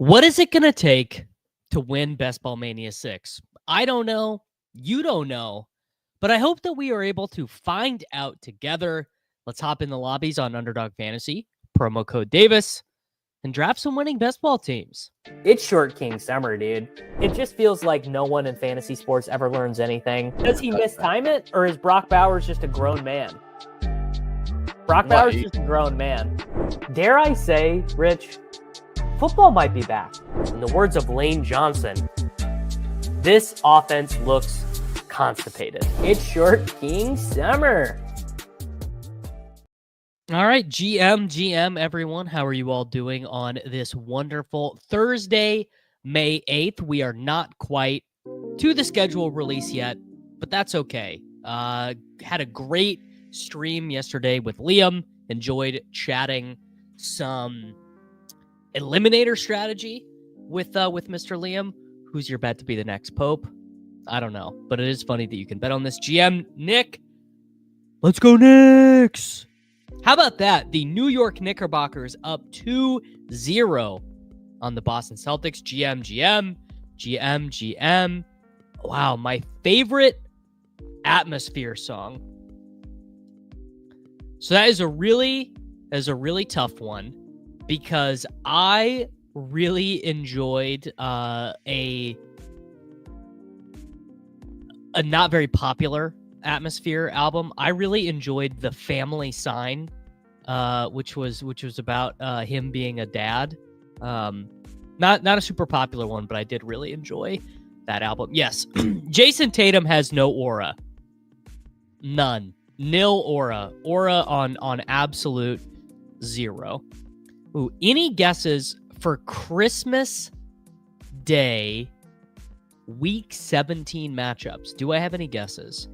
What is it going to take to win Best Ball Mania 6? I don't know. You don't know. But I hope that we are able to find out together. Let's hop in the lobbies on Underdog Fantasy, promo code Davis, and draft some winning best ball teams. It's Short King Summer, dude. It just feels like no one in fantasy sports ever learns anything. Does he mistime it, or is Brock Bowers just a grown man? Brock Bowers is just a grown man. Dare I say, Rich, football might be back. In the words of Lane Johnson, this offense looks constipated. It's Short King Summer. All right, GM, everyone. How are you all doing on this wonderful Thursday, May 8th? We are not quite to the schedule release yet, but that's okay. Had a great stream yesterday with Liam. Enjoyed chatting some eliminator strategy with Mr. Liam. Who's your bet to be the next Pope? I don't know, but it is funny that you can bet on this. GM, Nick. Let's go, Knicks! How about that? The New York Knickerbockers up 2-0 on the Boston Celtics. GM. Wow, my favorite atmosphere song. So that is a really tough one because I really enjoyed a not very popular atmosphere album. I really enjoyed The Family Sign, which was about him being a dad. Not a super popular one, but I did really enjoy that album. Yes, Jason Tatum has no aura. None. Nil aura. Aura on absolute zero. Ooh, any guesses for Christmas Day Week 17 matchups? Do I have any guesses?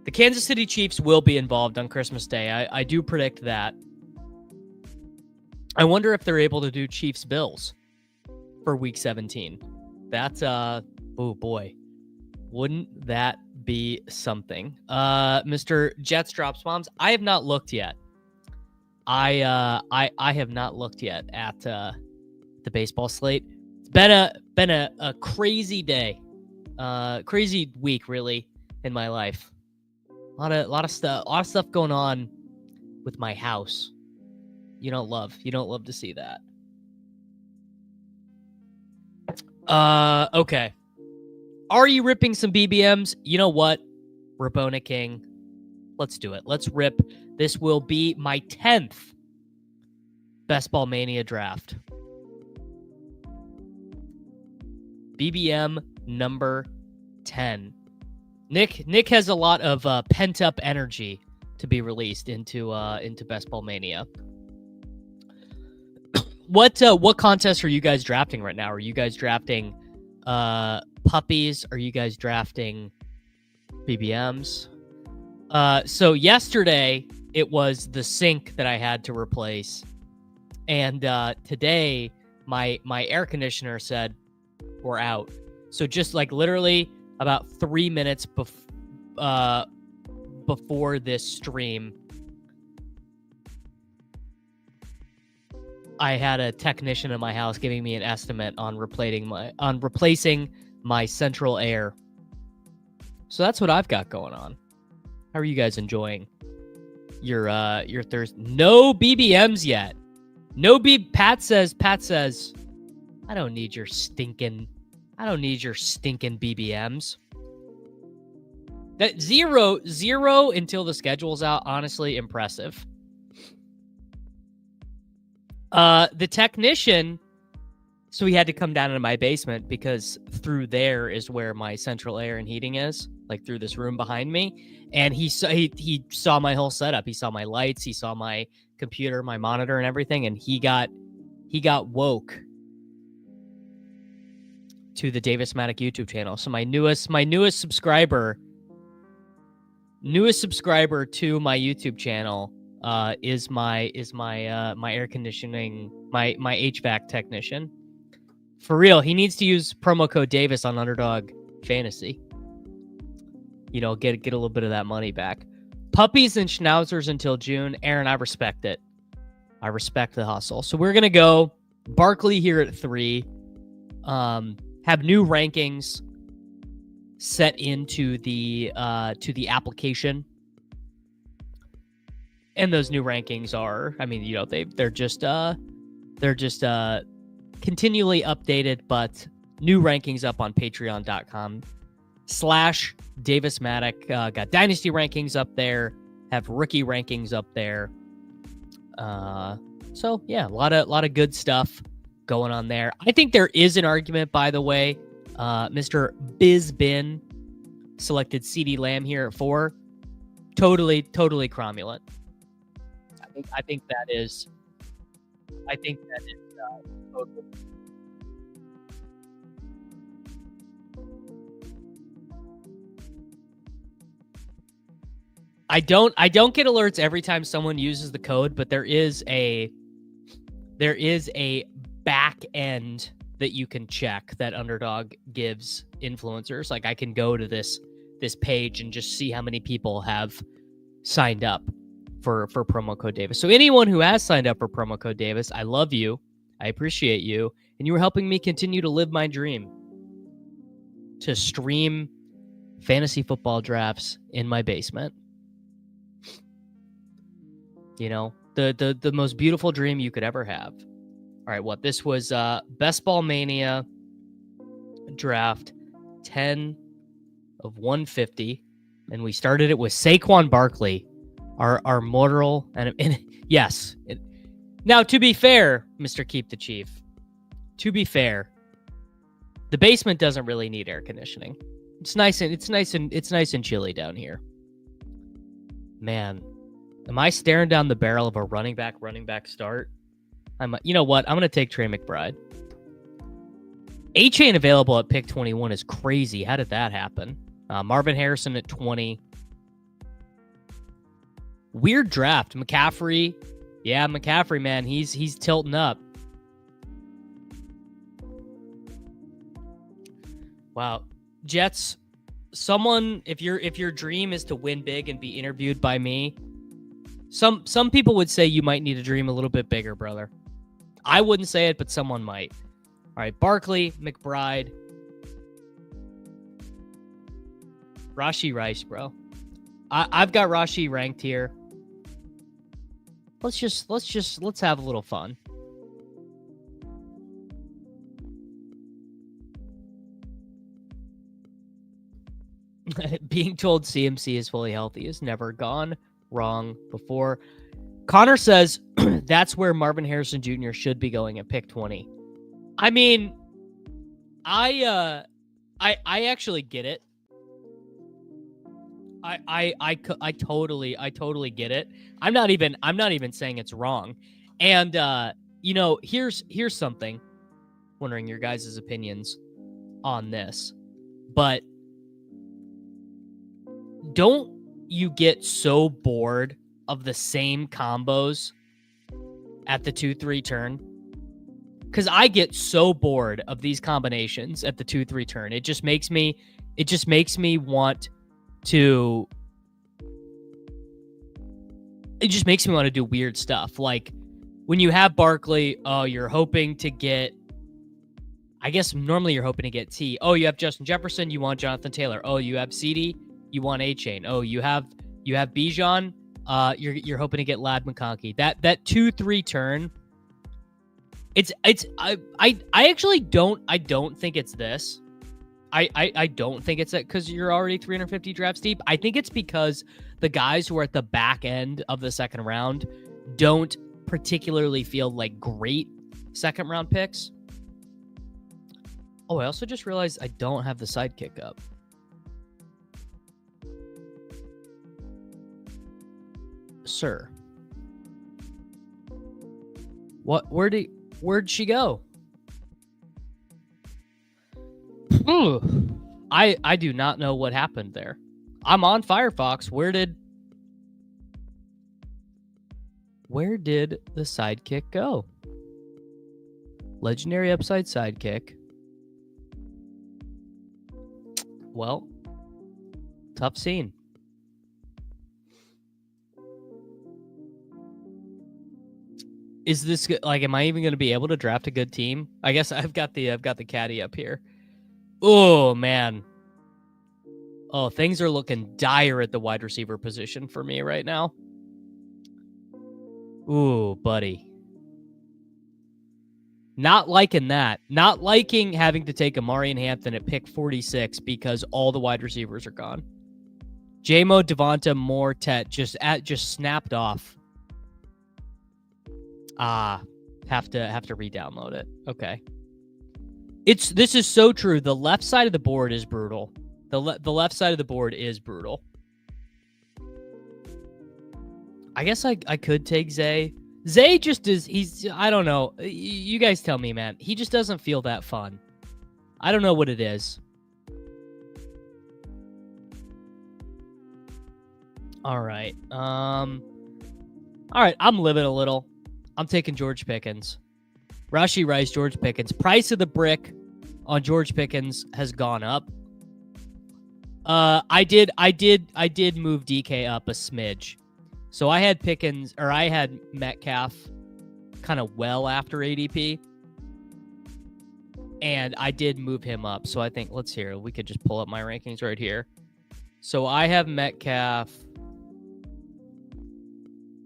The Kansas City Chiefs will be involved on Christmas Day. I do predict that. I wonder if they're able to do Chiefs-Bills for Week 17. That's, oh boy. Wouldn't that be something? Mr. Jets Drops Bombs, I have not looked yet. I have not looked yet at the baseball slate. It's been a crazy day. Crazy week, really, in my life. A lot of stuff going on with my house. You don't love to see that. Okay. Are you ripping some BBMs? You know what? Rabona King. Let's do it. Let's rip. This will be my 10th Best Ball Mania draft. BBM number 10. Nick has a lot of pent-up energy to be released into Best Ball Mania. What contests are you guys drafting right now? Are you guys drafting puppies? Are you guys drafting BBMs? So yesterday it was the sink that I had to replace, and today my air conditioner said we're out. So just like literally about 3 minutes before this stream, I had a technician in my house giving me an estimate on replacing my central air. So that's what I've got going on. How are you guys enjoying your Thursday? No BBMs yet. Pat says, I don't need your stinking BBMs. That zero until the schedule's out, honestly, impressive. The technician, so he had to come down into my basement because through there is where my central air and heating is, like through this room behind me. And he saw my whole setup. He saw my lights, he saw my computer, my monitor, and everything. And he got woke to the Davis Maddock YouTube channel. So my newest subscriber to my YouTube channel is my air conditioning, my HVAC technician. For real, he needs to use promo code Davis on Underdog Fantasy. You know, get a little bit of that money back. Puppies and schnauzers until June. Aaron, I respect it. I respect the hustle. So we're gonna go Barkley here at 3. Have new rankings set into the application, and those new rankings are, I mean, you know, they're just continually updated, but new rankings up on patreon.com/Davis Maddock. Got dynasty rankings up there, have rookie rankings up there. So yeah, a lot of good stuff going on there. I think there is an argument, by the way. Mr. Bizbin selected CeeDee Lamb here at 4. Totally cromulent. I think that is totally. I don't get alerts every time someone uses the code, but there is a back end that you can check that Underdog gives influencers. Like, I can go to this page and just see how many people have signed up for promo code Davis. So anyone who has signed up for promo code Davis, I love you. I appreciate you. And you are helping me continue to live my dream to stream fantasy football drafts in my basement. You know, the most beautiful dream you could ever have. All right, what this was Best Ball Mania draft 10 of 150, and we started it with Saquon Barkley, our mortal and yes. Now, to be fair, Mr. Keep the Chief, to be fair, the basement doesn't really need air conditioning. It's nice and chilly down here. Man, am I staring down the barrel of a running back start? You know what? I'm going to take Trey McBride. A-Chain available at pick 21 is crazy. How did that happen? Marvin Harrison at 20. Weird draft. McCaffrey. Yeah, McCaffrey, man. He's tilting up. Wow. Jets, someone, if your dream is to win big and be interviewed by me, some people would say you might need to dream a little bit bigger, brother. I wouldn't say it, but someone might. All right, Barkley, McBride, Rashee Rice, bro. I've got Rashee ranked here. Let's have a little fun. Being told CMC is fully healthy is never gone wrong before. Connor says that's where Marvin Harrison Jr. should be going at pick 20. I mean, I actually get it. I totally get it. I'm not even saying it's wrong. And you know, here's something. Wondering your guys' opinions on this. But don't you get so bored of the same combos at the 2-3 turn? Because I get so bored of these combinations at the 2-3 turn. It just makes me want to. It just makes me want to do weird stuff. Like when you have Barkley, oh, you're hoping to get. I guess normally you're hoping to get T. Oh, you have Justin Jefferson, you want Jonathan Taylor. Oh, you have CeeDee, you want A-Chain. Oh, you have Bijan, you're hoping to get Lad McConkey. That 2-3 turn. I actually don't think it's this. I don't think it's that because you're already 350 drafts deep. I think it's because the guys who are at the back end of the second round don't particularly feel like great second round picks. Oh, I also just realized I don't have the sidekick up. Sir. What? Where'd she go? I do not know what happened there. I'm on Firefox. Where did the sidekick go? Legendary upside sidekick. Well, tough scene. Is this like? Am I even going to be able to draft a good team? I guess I've got the caddy up here. Oh man. Oh, things are looking dire at the wide receiver position for me right now. Ooh, buddy. Not liking that. Not liking having to take Amari and Hampton at pick 46 because all the wide receivers are gone. J-Mo, Devonta, Moore, Tet just snapped off. Have to re-download it. Okay. This is so true. The left side of the board is brutal. The left side of the board is brutal. I guess I could take Zay. Zay just is, I don't know. You guys tell me, man. He just doesn't feel that fun. I don't know what it is. All right. All right, I'm living a little. I'm taking George Pickens. Rashee Rice, George Pickens. Price of the brick on George Pickens has gone up. I did move DK up a smidge. So I had Pickens, or I had Metcalf kind of well after ADP. And I did move him up. So I think, let's hear, we could just pull up my rankings right here. So I have Metcalf.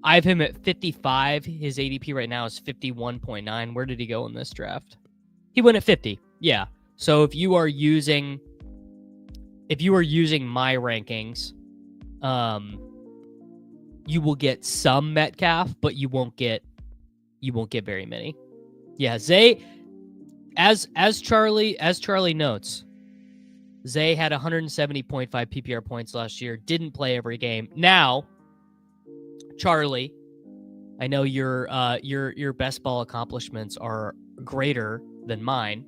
I have him at 55. His ADP right now is 51.9. Where did he go in this draft? He went at 50. Yeah. So if you are using my rankings, you will get some Metcalf, but you won't get very many. Yeah, Zay, as Charlie notes, Zay had 170.5 PPR points last year, didn't play every game. Now, Charlie, I know your best ball accomplishments are greater than mine.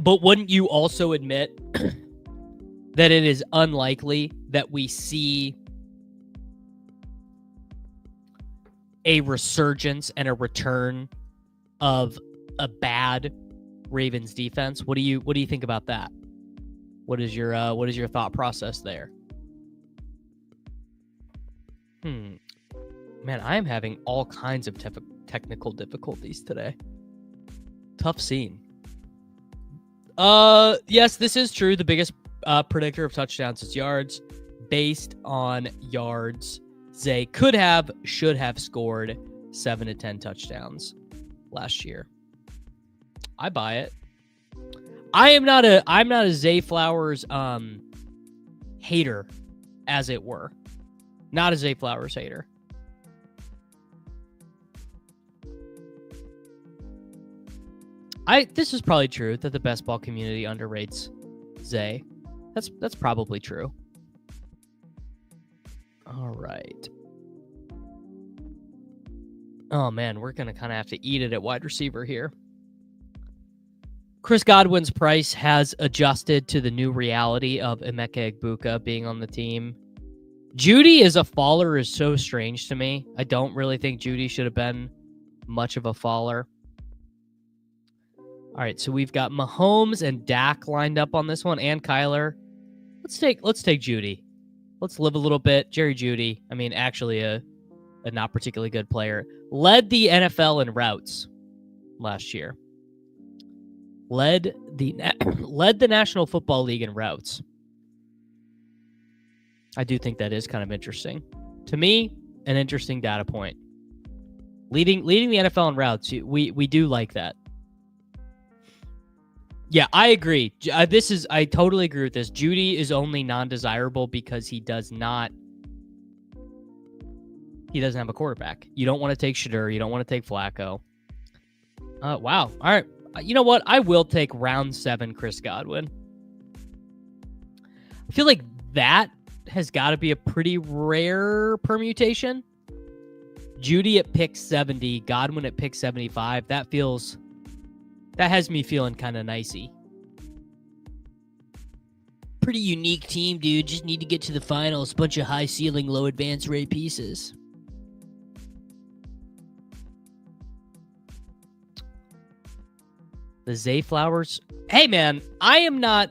But wouldn't you also admit that it is unlikely that we see a resurgence and a return of a bad Ravens defense? What do you think about that? What is your thought process there? Man, I am having all kinds of technical difficulties today. Tough scene. Yes, this is true. The biggest predictor of touchdowns is yards. Based on yards, Zay should have scored 7 to 10 touchdowns last year. I buy it. I'm not a Zay Flowers hater, as it were. Not a Zay Flowers hater. This is probably true that the best ball community underrates Zay. That's probably true. All right. Oh man, we're gonna kind of have to eat it at wide receiver here. Chris Godwin's price has adjusted to the new reality of Emeka Egbuka being on the team. Judy as a faller is so strange to me. I don't really think Judy should have been much of a faller. All right, so we've got Mahomes and Dak lined up on this one, and Kyler. Let's take Judy. Let's live a little bit. Jerry Judy, I mean, actually a not particularly good player. Led the NFL in routes last year. Led the National Football League in routes. I do think that is kind of interesting. To me, an interesting data point. Leading the NFL in routes, we do like that. Yeah, I agree. I totally agree with this. Judy is only non-desirable because he doesn't have a quarterback. You don't want to take Shadur. You don't want to take Flacco. Wow. All right. You know what? I will take round 7 Chris Godwin. I feel like that has got to be a pretty rare permutation. Judy at pick 70, Godwin at pick 75. That has me feeling kind of nicey. Pretty unique team, dude. Just need to get to the finals. Bunch of high ceiling, low advance rate pieces. The Zay Flowers. Hey man, I'm not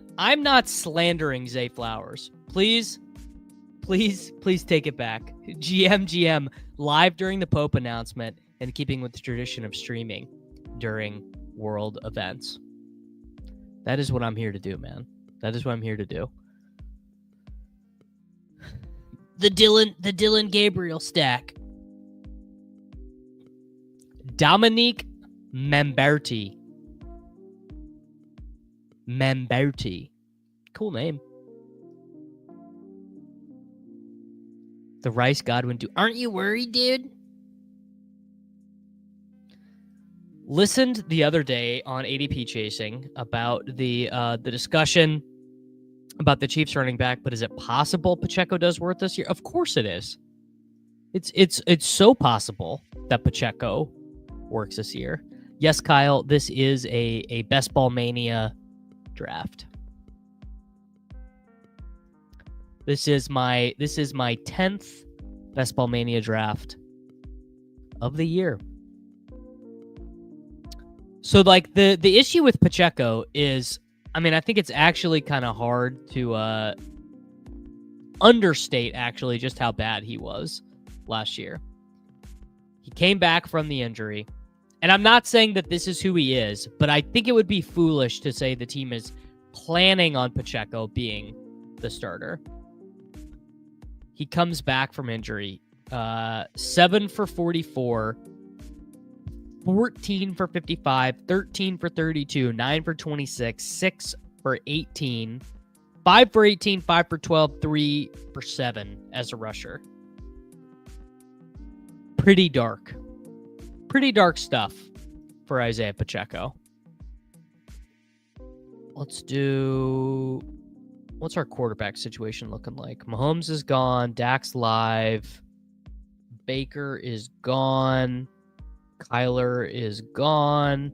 slandering Zay Flowers. Please please take it back. GM live during the Pope announcement and keeping with the tradition of streaming during world events. That is what I'm here to do, man. That is what I'm here to do. The Dylan Gabriel stack. Dominique Memberti. Cool name. The Rice Godwin dude. Aren't you worried, dude? Listened the other day on ADP Chasing about the discussion about the Chiefs running back, but is it possible Pacheco does work this year? Of course it is. It's so possible that Pacheco works this year. Yes, Kyle, this is a Best Ball Mania draft. This is my 10th Best Ball Mania draft of the year. So like the issue with Pacheco is, I mean, I think it's actually kind of hard to understate actually just how bad he was last year. He came back from the injury. And I'm not saying that this is who he is, but I think it would be foolish to say the team is planning on Pacheco being the starter. He comes back from injury. 7 for 44, 14 for 55, 13 for 32, 9 for 26, 6 for 18, 5 for 18, 5 for 12, 3 for 7 as a rusher. Pretty dark stuff for Isaiah Pacheco. What's our quarterback situation looking like? Mahomes is gone. Dak's live. Baker is gone. Kyler is gone.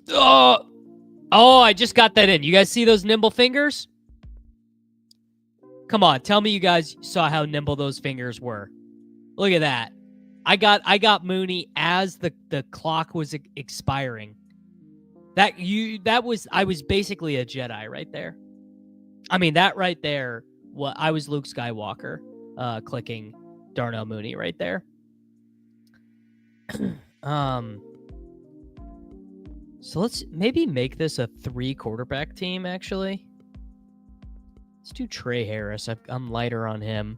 Oh, I just got that in. You guys see those nimble fingers? Come on, tell me you guys saw how nimble those fingers were. Look at that. I got Mooney as the clock was expiring. I was basically a Jedi right there. I mean, that right there, I was Luke Skywalker clicking Darnell Mooney right there. So let's maybe make this a 3 quarterback team, actually. Let's do Trey Harris. I'm lighter on him.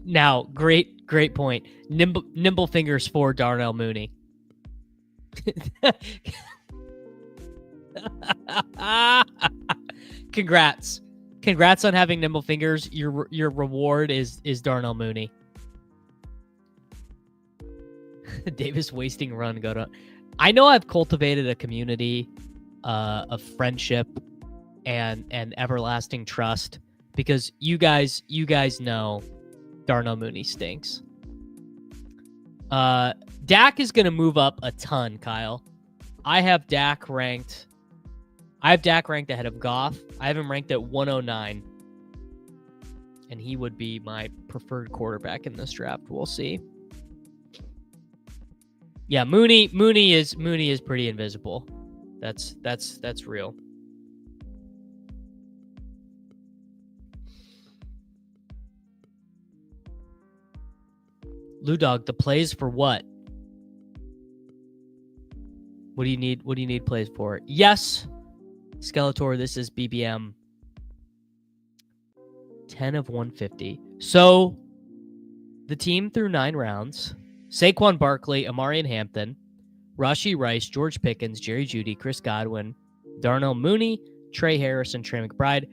Now, great point. Nimble fingers for Darnell Mooney. Congrats on having nimble fingers. Your reward is Darnell Mooney. Davis wasting run go to. I know I've cultivated a community of friendship and everlasting trust because you guys know Darnell Mooney stinks. Dak is going to move up a ton, Kyle. I have Dak ranked ahead of Goff. I have him ranked at 109. And he would be my preferred quarterback in this draft. We'll see. Yeah, Mooney is pretty invisible. That's real. Lou Dog, the plays for what? What do you need plays for? Yes, Skeletor, this is BBM 10 of 150. So the team through 9 rounds. Saquon Barkley, Amarian Hampton, Rashee Rice, George Pickens, Jerry Jeudy, Chris Godwin, Darnell Mooney, Trey Harris, and Trey McBride.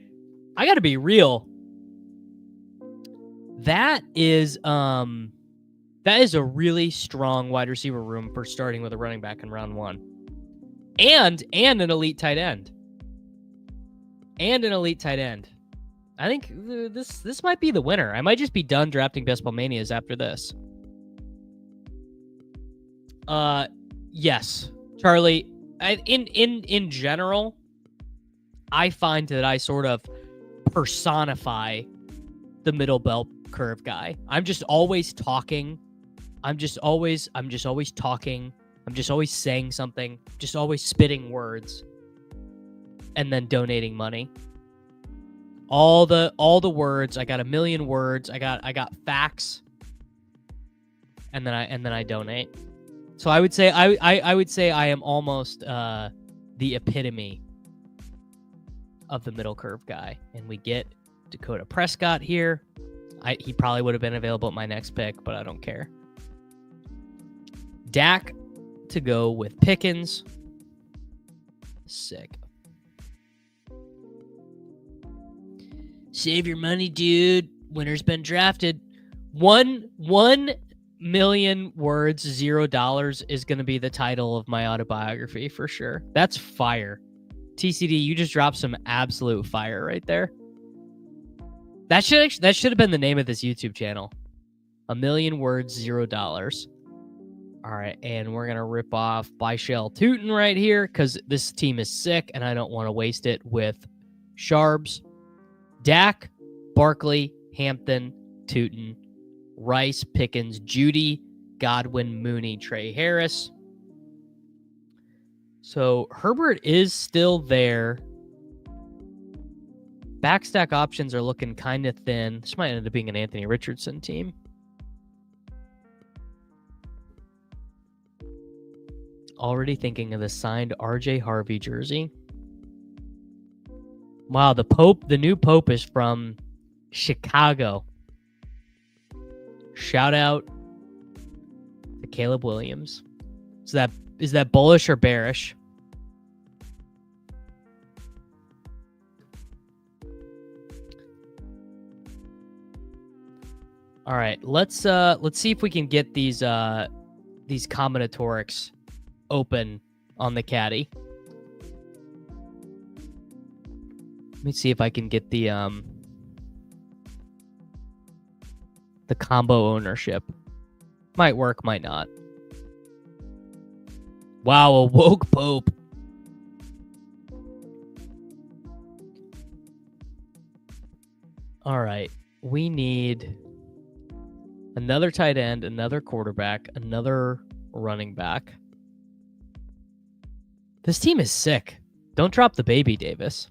I got to be real. That is a really strong wide receiver room for starting with a running back in round 1. And an elite tight end. I think this might be the winner. I might just be done drafting Best Ball Manias after this. Yes, Charlie. In general, I find that I sort of personify the middle bell curve guy. I'm just always talking. I'm just always talking I'm just always saying something, just always spitting words, and then donating money. All the words. I got 1 million words. I got facts, and then I donate. So I would say I would say I am almost the epitome of the middle curve guy. And we get Dakota Prescott here. He probably would have been available at my next pick, but I don't care. Dak to go with Pickens. Sick. Save your money, dude. Winner's been drafted. 1 million words, $0 is going to be the title of my autobiography for sure. That's fire. TCD, you just dropped some absolute fire right there. That should have been the name of this YouTube channel. 1 million words, $0. All right, and we're gonna rip off Byshell Tootin right here because this team is sick, and I don't want to waste it with Sharbs. Dak, Barkley, Hampton, Tootin, Rice, Pickens, Judy, Godwin, Mooney, Trey Harris. So Herbert is still there. Backstack options are looking kind of thin. This might end up being an Anthony Richardson team. Already thinking of the signed RJ Harvey jersey. Wow, the new Pope is from Chicago. Shout out to Caleb Williams. So is that bullish or bearish? All right, let's see if we can get these combinatorics open on the caddy. Let me see if I can get the combo ownership. Might work, might not. Wow, a woke Pope. All right, we need another tight end, another quarterback, another running back. This team is sick. Don't drop the baby, Davis.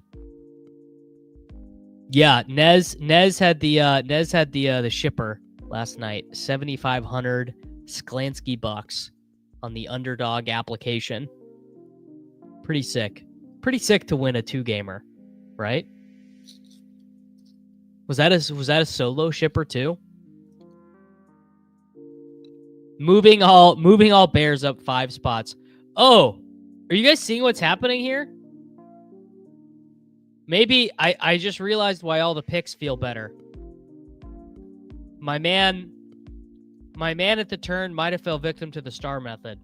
Yeah, Nez had the shipper last night. 7,500 Sklansky bucks on the underdog application. Pretty sick. Pretty sick to win a 2-gamer, right? Was that a solo shipper too? Moving all Bears up 5 spots. Oh, are you guys seeing what's happening here? Maybe I just realized why all the picks feel better. My man at the turn might have fell victim to the star method.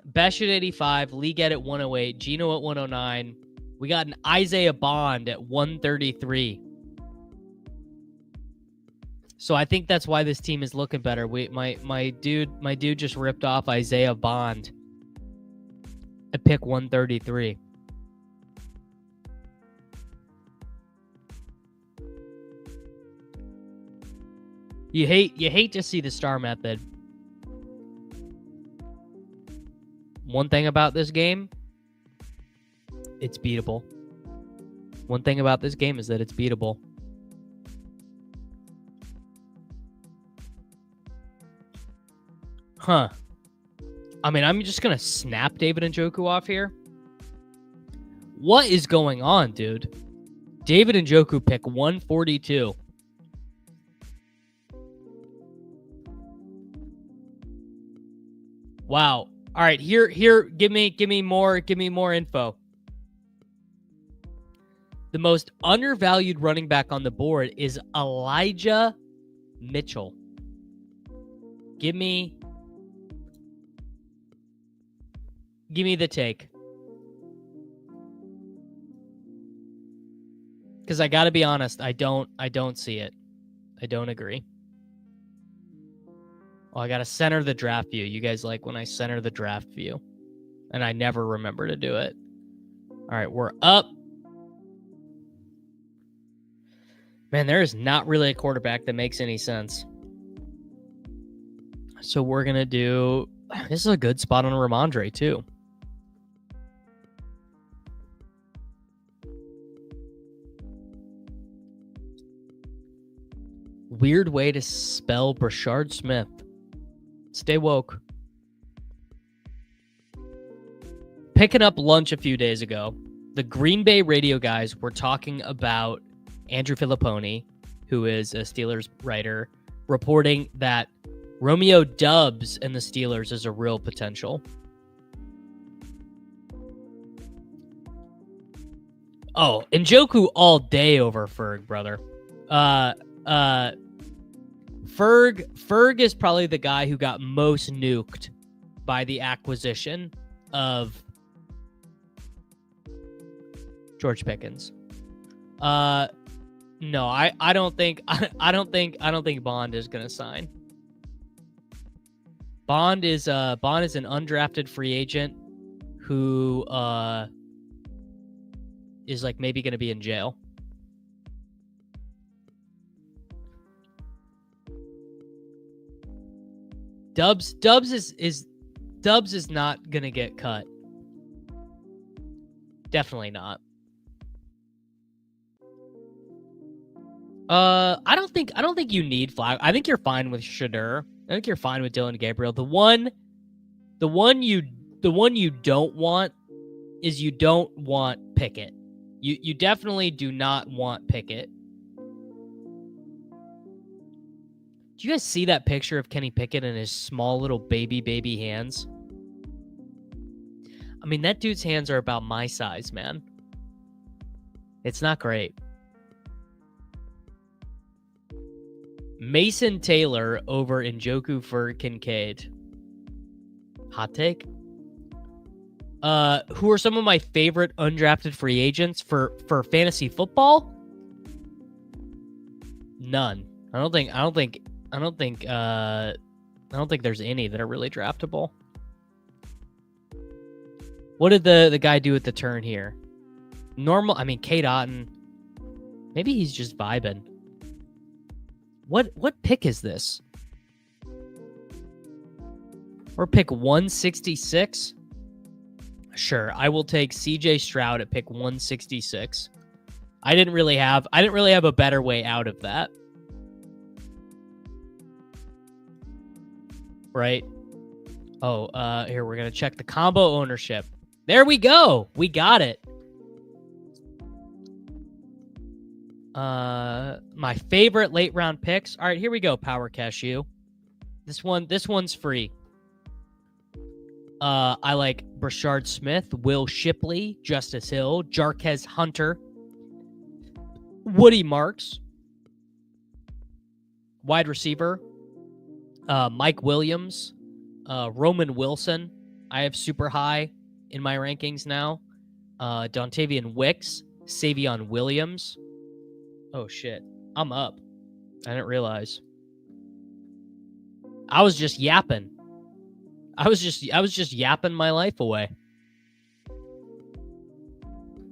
Besh at 85, Leggett at 108, Gino at 109. We got an Isaiah Bond at 133. So I think that's why this team is looking better. My dude just ripped off Isaiah Bond at pick 133. You hate to see the star method. One thing about this game, it's beatable. One thing about this game is that it's beatable. Huh. I mean, I'm just going to snap David Njoku off here. What is going on, dude? David Njoku pick 142. Wow. All right, here give me more info. The most undervalued running back on the board is Elijah Mitchell. Give me the take. Because I got to be honest, I don't see it. I don't agree. Oh, I got to center the draft view. You guys like when I center the draft view. And I never remember to do it. All right, we're up. Man, there is not really a quarterback that makes any sense. So we're going to do... This is a good spot on Ramondre, too. Weird way to spell Brashard Smith. Stay woke. Picking up lunch a few days ago, the Green Bay radio guys were talking about Andrew Filipponi, who is a Steelers writer, reporting that Romeo Doubs and the Steelers is a real potential. Oh, Njoku all day over Ferg, brother. Ferg is probably the guy who got most nuked by the acquisition of George Pickens. No, I don't think Bond is gonna sign. Bond is an undrafted free agent who is like maybe gonna be in jail. Dubs is not gonna get cut. Definitely not. I don't think you need Flag. I think you're fine with Shadur. I think you're fine with Dylan Gabriel. The one you don't want is you don't want Pickett. You definitely do not want Pickett. Do you guys see that picture of Kenny Pickett and his small little baby hands? I mean, that dude's hands are about my size, man. It's not great. Mason Taylor over Njoku for Kincaid. Hot take. Who are some of my favorite undrafted free agents for fantasy football? None. I don't think there's any that are really draftable. What did the guy do at the turn here? Kate Otten. Maybe he's just vibing. What pick is this? Or pick 166? Sure, I will take CJ Stroud at pick 166. I didn't really have a better way out of that. Right? Oh, here we're going to check the combo ownership. There we go. We got it. My favorite late round picks. All right, here we go, Power Cashew. This one's free. I like Brashard Smith, Will Shipley, Justice Hill, Jarquez Hunter, Woody Marks, wide receiver, Mike Williams, Roman Wilson. I have super high in my rankings now. Dontavian Wicks, Savion Williams. Oh shit, I'm up. I didn't realize. I was just yapping. I was just yapping my life away.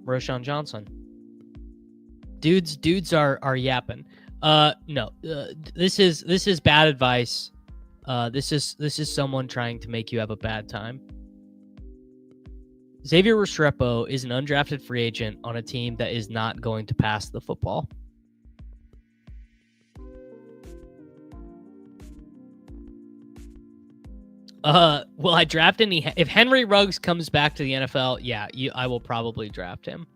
Roshan Johnson. Dudes are yapping. No. This is bad advice. This is someone trying to make you have a bad time. Xavier Restrepo is an undrafted free agent on a team that is not going to pass the football. Will I draft any? If Henry Ruggs comes back to the NFL, yeah, I will probably draft him.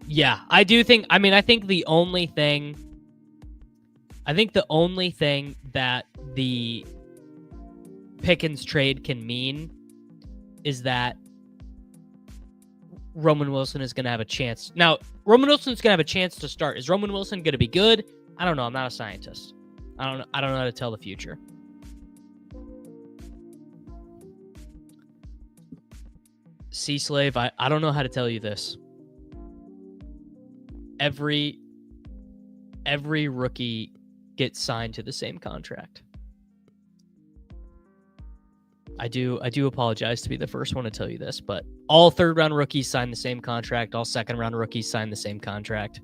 Yeah, I do think. I mean, I think the only thing that the Pickens trade can mean is that Roman Wilson is going to have a chance. Now, Roman Wilson's going to have a chance to start. Is Roman Wilson going to be good? I don't know. I'm not a scientist. I don't know how to tell the future. Sea Slave, I don't know how to tell you this. Every rookie gets signed to the same contract. I do apologize to be the first one to tell you this, but all third-round rookies sign the same contract. All second-round rookies sign the same contract.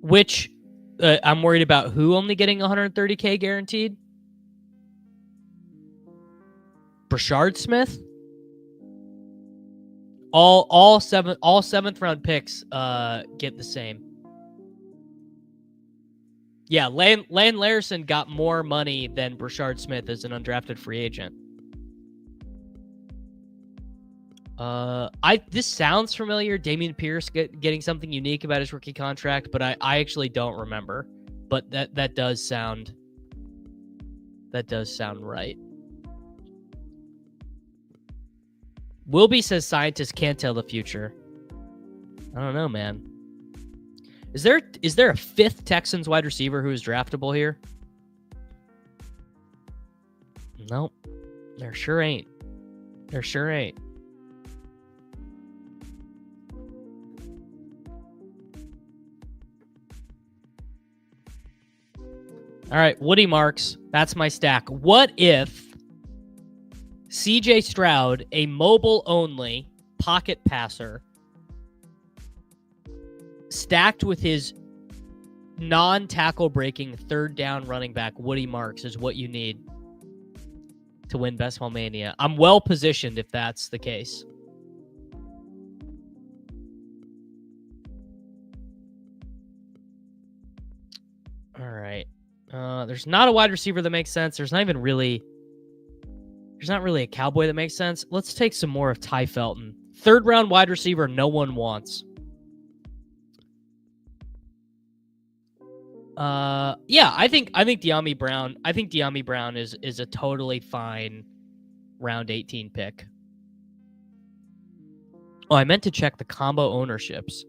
Which I'm worried about who only getting 130K guaranteed? Brashard Smith? All seventh round picks get the same. Yeah, Lane Larson got more money than Brashard Smith as an undrafted free agent. This sounds familiar. Dameon Pierce getting something unique about his rookie contract, but I actually don't remember. But that does sound right. Wilby says scientists can't tell the future. I don't know, man. Is there a fifth Texans wide receiver who is draftable here? Nope. There sure ain't. All right, Woody Marks. That's my stack. What if CJ Stroud, a mobile-only pocket passer, stacked with his non-tackle breaking third down running back, Woody Marks, is what you need to win Best Ball Mania? I'm well positioned if that's the case. All right. There's not a wide receiver that makes sense. There's not really a cowboy that makes sense. Let's take some more of Ty Felton. Third round wide receiver no one wants. Yeah, I think De'Ami Brown. I think De'Ami Brown is a totally fine round 18 pick. Oh, I meant to check the combo ownerships.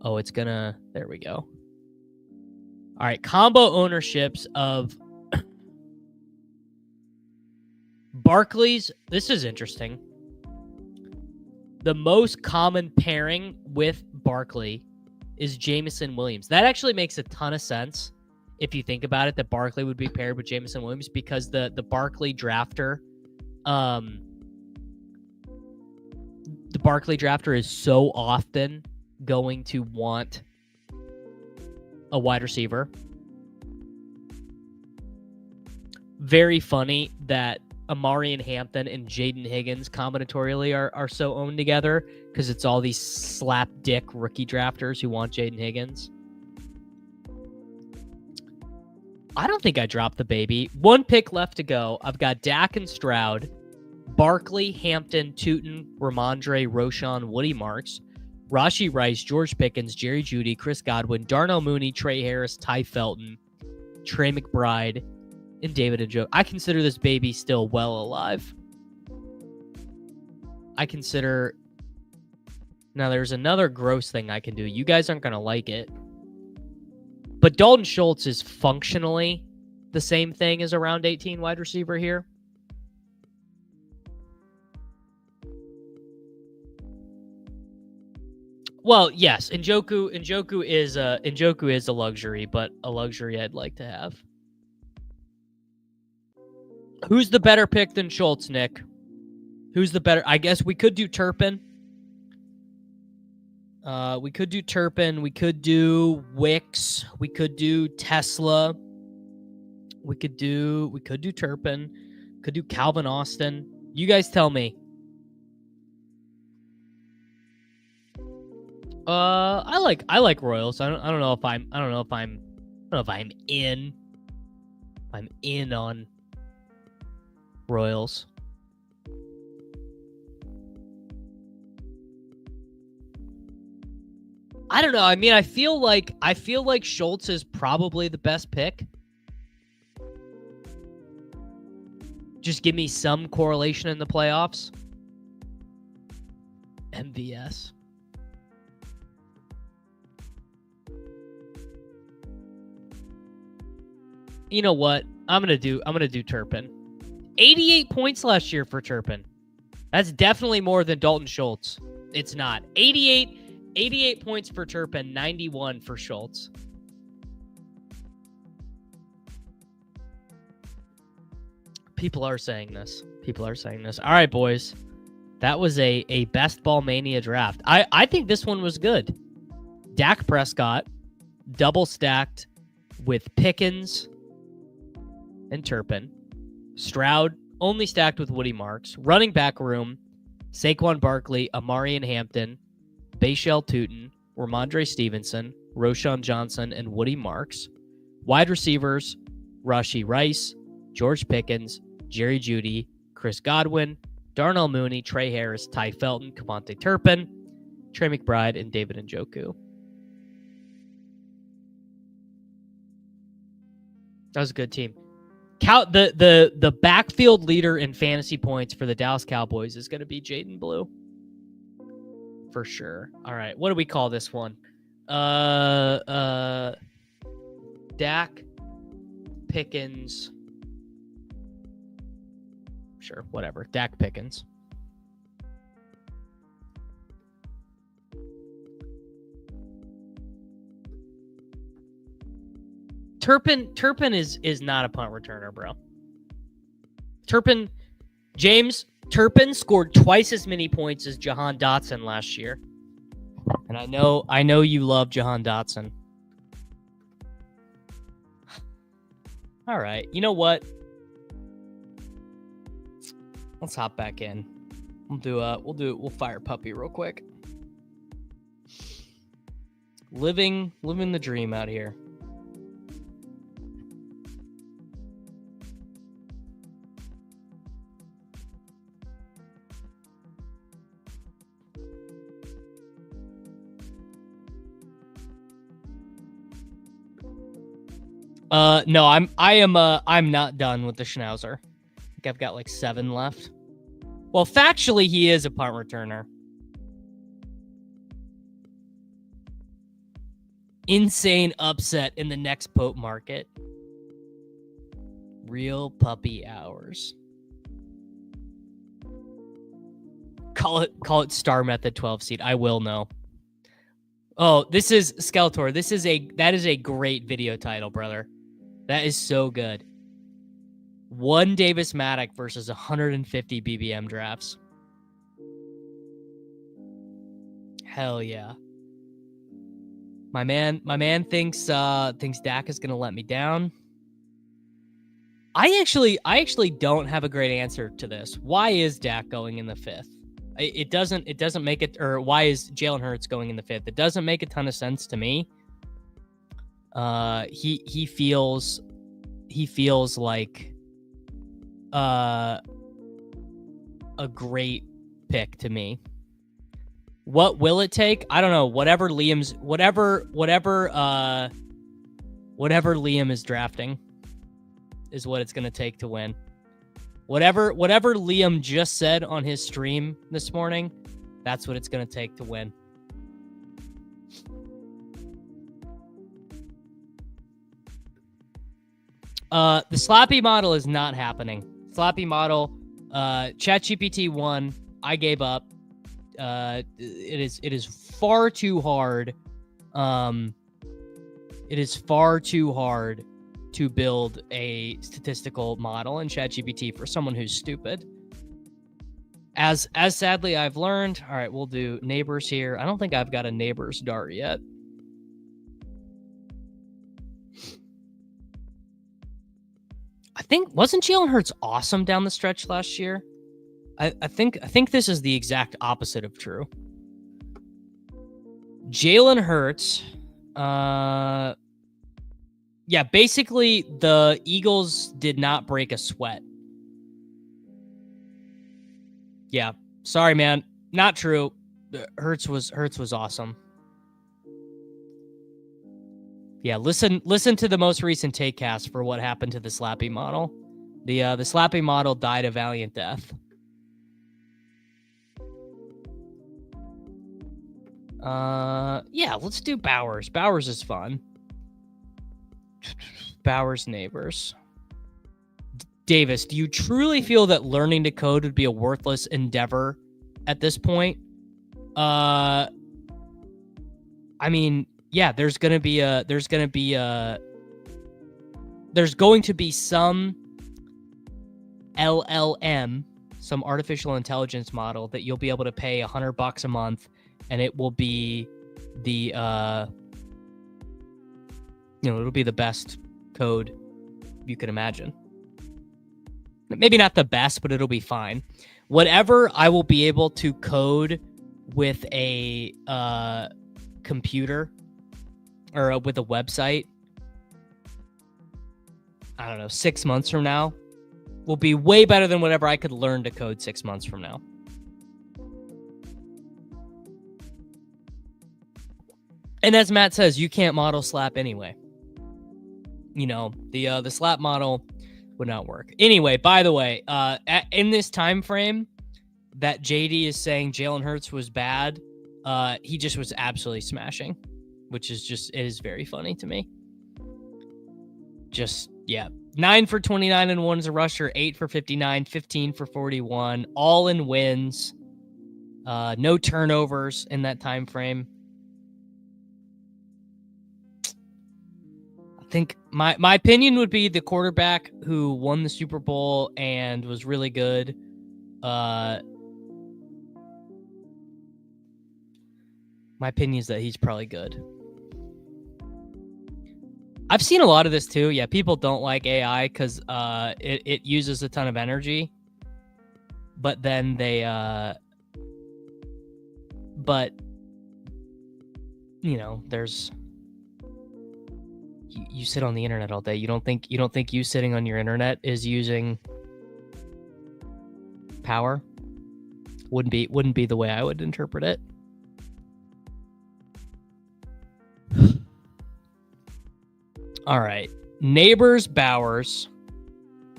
Oh, there we go. All right, combo ownerships of Barkley's. This is interesting. The most common pairing with Barkley is Jameson Williams. That actually makes a ton of sense if you think about it, that Barkley would be paired with Jameson Williams, because the Barkley drafter, is so often going to want a wide receiver. Very funny that Amari Hampton and Jaden Higgins combinatorially are so owned together, because it's all these slap dick rookie drafters who want Jaden Higgins. I don't think I dropped the baby. One pick left to go. I've got Dak and Stroud, Barkley, Hampton, Tootin, Ramondre, Roschon, Woody Marks, Rashee Rice, George Pickens, Jerry Jeudy, Chris Godwin, Darnell Mooney, Trey Harris, Ty Felton, Trey McBride, and David Njoku. I consider this baby still well alive. Now there's another gross thing I can do. You guys aren't going to like it. But Dalton Schultz is functionally the same thing as a round 18 wide receiver here. Well, yes, Njoku is a luxury, but a luxury I'd like to have. Who's the better pick than Schultz, Nick? Who's the better? I guess we could do Turpin. We could do Wicks. We could do Tesla. We could do Turpin. Could do Calvin Austin. You guys tell me. I like Royals. I don't know if I'm in on Royals. I don't know. I mean, I feel like Schultz is probably the best pick. Just give me some correlation in the playoffs. MVS. You know what? I'm gonna do Turpin. 88 points last year for Turpin. That's definitely more than Dalton Schultz. It's not. 88 points for Turpin, 91 for Schultz. People are saying this. All right, boys. That was a Best Ball Mania draft. I think this one was good. Dak Prescott, double stacked with Pickens and Turpin. Stroud only stacked with Woody Marks. Running back room, Saquon Barkley, Amari and Hampton, Bashal Tootin, Ramondre Stevenson, Roshan Johnson, and Woody Marks. Wide receivers, Rashee Rice, George Pickens, Jerry Jeudy, Chris Godwin, Darnell Mooney, Trey Harris, Ty Felton, Kavonte Turpin, Trey McBride, and David Njoku. That was a good team. The backfield leader in fantasy points for the Dallas Cowboys is going to be Jaden Blue. For sure. All right. What do we call this one? Dak, Pickens. Sure, whatever. Dak Pickens. Turpin is not a punt returner, bro. James Turpin scored twice as many points as Jahan Dotson last year. And I know you love Jahan Dotson. All right. You know what? Let's hop back in. We'll fire puppy real quick. Living the dream out here. No, I'm not done with the Schnauzer. I think I've got like 7 left. Well, factually, he is a punt returner. Insane upset in the next Pope market. Real puppy hours. Call it Star Method 12 seed. I will know. Oh, this is Skeletor. That is a great video title, brother. That is so good. 1 Davis Maddock versus 150 BBM drafts. Hell yeah. My man thinks Dak is gonna let me down. I actually don't have a great answer to this. Why is Dak going in the 5th? It doesn't make it, or why is Jalen Hurts going in the 5th? It doesn't make a ton of sense to me. He feels like a great pick to me. What will it take? I don't know. Whatever Liam is drafting is what it's going to take to win. Whatever Liam just said on his stream this morning, that's what it's going to take to win. The Slappy model is not happening. Slappy model, ChatGPT 1, I gave up. It is far too hard. It is far too hard to build a statistical model in ChatGPT for someone who's stupid. As sadly I've learned. All right, we'll do neighbors here. I don't think I've got a neighbors dart yet. Wasn't Jalen Hurts awesome down the stretch last year? I think this is the exact opposite of true. Jalen Hurts, yeah, basically the Eagles did not break a sweat. Yeah, sorry, man, not true. Hurts was awesome. Yeah, listen to the most recent take cast for what happened to the Slappy model. The Slappy model died a valiant death. Yeah, let's do Bowers. Bowers is fun. Bowers neighbors. Davis, do you truly feel that learning to code would be a worthless endeavor at this point? I mean, yeah, there's going to be some LLM, some artificial intelligence model that you'll be able to pay $100 a month, and it will be the it'll be the best code you can imagine. Maybe not the best, but it'll be fine. Whatever I will be able to code with a computer or with a website, I don't know, 6 months from now, will be way better than whatever I could learn to code 6 months from now. And as Matt says, you can't model slap anyway. The slap model would not work. Anyway, by the way, in this time frame that JD is saying Jalen Hurts was bad, he just was absolutely smashing, which is it is very funny to me. Just, yeah. 9 for 29 and 1 as a rusher, 8 for 59, 15 for 41, all in wins. No turnovers in that time frame. I think my opinion would be the quarterback who won the Super Bowl and was really good. My opinion is that he's probably good. I've seen a lot of this too. Yeah, people don't like AI because it uses a ton of energy. But then they there's you sit on the internet all day. You don't think you sitting on your internet is using power? Wouldn't be the way I would interpret it. All right. Neighbors Bowers.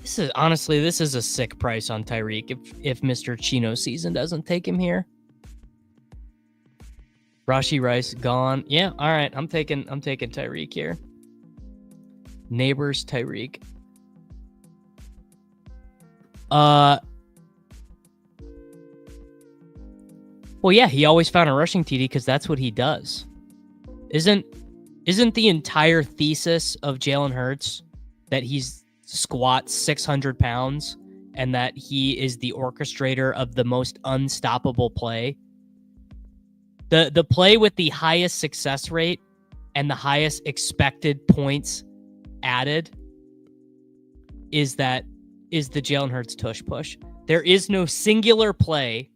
This is a sick price on Tyreek if Mr. Chino season doesn't take him here. Rashi Rice gone. Yeah, all right. I'm taking Tyreek here. Neighbors Tyreek. Well, yeah, he always found a rushing TD because that's what he does. Isn't the entire thesis of Jalen Hurts that he's squats 600 pounds and that he is the orchestrator of the most unstoppable play? The play with the highest success rate and the highest expected points added is the Jalen Hurts tush push. There is no singular play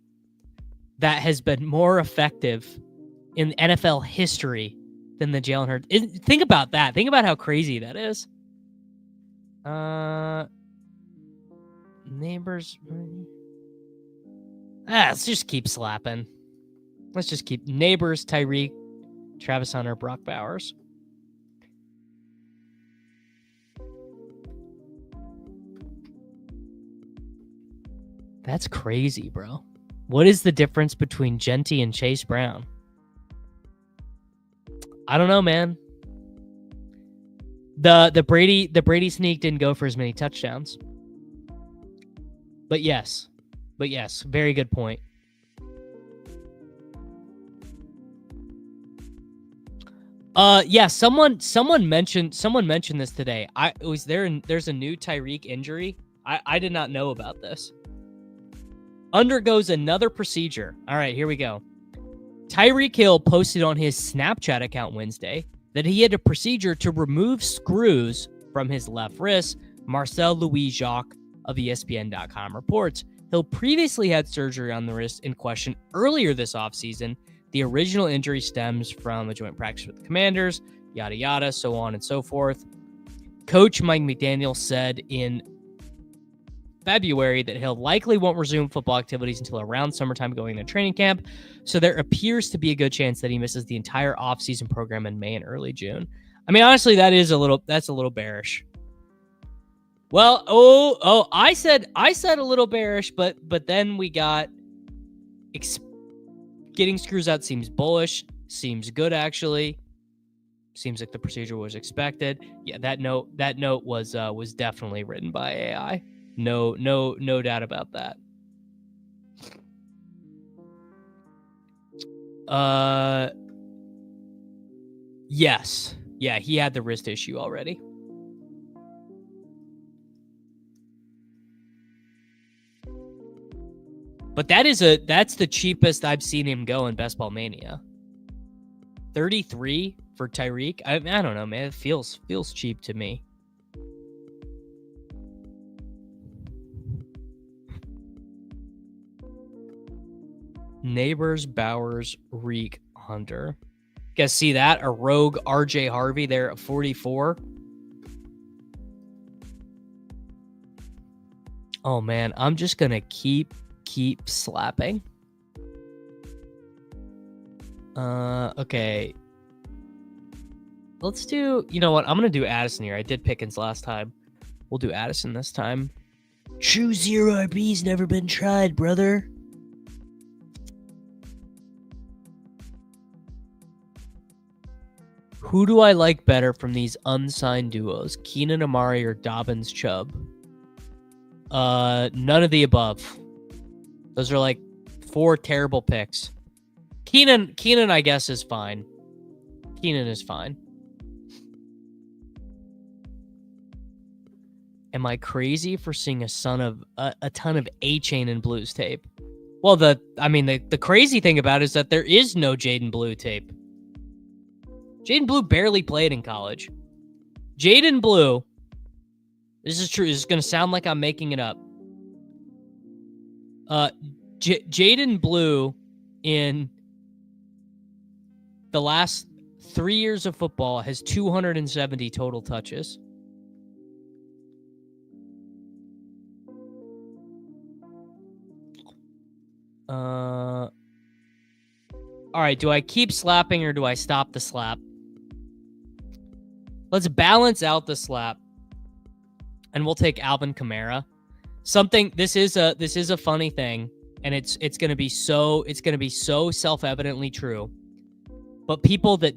that has been more effective in NFL history than the Jalen Hurts. Think about that. Think about how crazy that is. Neighbors. Let's just keep slapping. Let's just keep Neighbors, Tyreek, Travis Hunter, Brock Bowers. That's crazy, bro. What is the difference between Genty and Chase Brown? I don't know, man. The Brady sneak didn't go for as many touchdowns. But yes, very good point. Yeah, someone mentioned this today. There's a new Tyreek injury. I did not know about this. Undergoes another procedure. All right, here we go. Tyreek Hill posted on his Snapchat account Wednesday that he had a procedure to remove screws from his left wrist. Marcel Louis Jacques of ESPN.com reports. Hill previously had surgery on the wrist in question earlier this offseason. The original injury stems from a joint practice with the Commanders, yada, yada, so on and so forth. Coach Mike McDaniel said in February that Hill likely won't resume football activities until around summertime going into training camp. So there appears to be a good chance that he misses the entire offseason program in May and early June. I mean, honestly, that's a little bearish. Well, I said a little bearish, but then we got getting screws out seems bullish, seems good actually. Seems like the procedure was expected. Yeah, that note was definitely written by AI. No doubt about that. Yes. Yeah, he had the wrist issue already. But that's the cheapest I've seen him go in Best Ball Mania. $33 for Tyreek. I don't know, man. It feels cheap to me. Neighbors, Bowers, Reek, Hunter. Guys, see that? A rogue RJ Harvey there at 44. Oh man, I'm just gonna keep slapping. Okay. Let's do, you know what? I'm gonna do Addison here. I did Pickens last time. We'll do Addison this time. True zero RB's never been tried, brother. Who do I like better from these unsigned duos? Keenan Amari or Dobbins Chubb? None of the above. Those are like 4 terrible picks. Keenan, I guess, is fine. Keenan is fine. Am I crazy for seeing a ton of A-Chain and Blues tape? Well, the crazy thing about it is that there is no Jaden Blue tape. Jaden Blue barely played in college. Jaden Blue, this is true. This is going to sound like I'm making it up. Jaden Blue in the last 3 years of football has 270 total touches. All right, do I keep slapping or do I stop the slap? Let's balance out the slap, and we'll take Alvin Kamara. This is a funny thing, and it's gonna be so self-evidently true. But people that,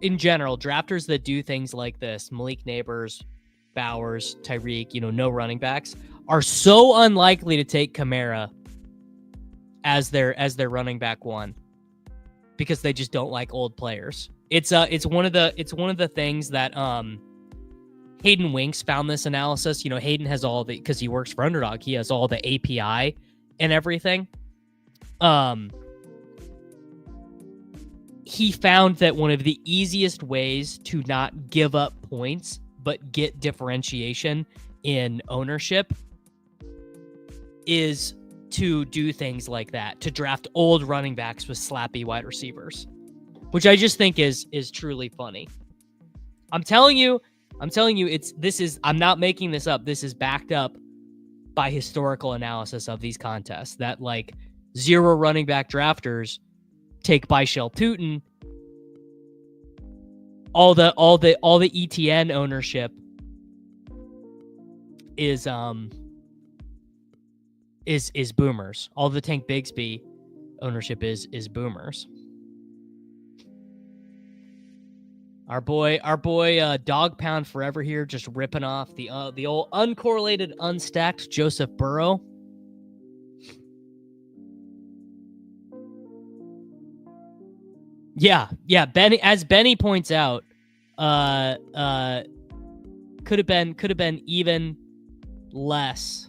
in general, drafters that do things like this, Malik Neighbors, Bowers, Tyreek, no running backs, are so unlikely to take Kamara as their running back one, because they just don't like old players. It's one of the things that Hayden Winks found this analysis. Hayden has all the, because he works for Underdog, he has all the API and everything. He found that one of the easiest ways to not give up points but get differentiation in ownership is to do things like that, to draft old running backs with slappy wide receivers, which I just think is truly funny. I'm telling you, I'm not making this up. This is backed up by historical analysis of these contests, that like 0 running back drafters take Byshell Tootin. All the ETN ownership is boomers. All the Tank Bigsby ownership is boomers. Our boy, Dog Pound Forever here, just ripping off the old uncorrelated, unstacked Joseph Burrow. Yeah. Benny, as Benny points out, could have been even less.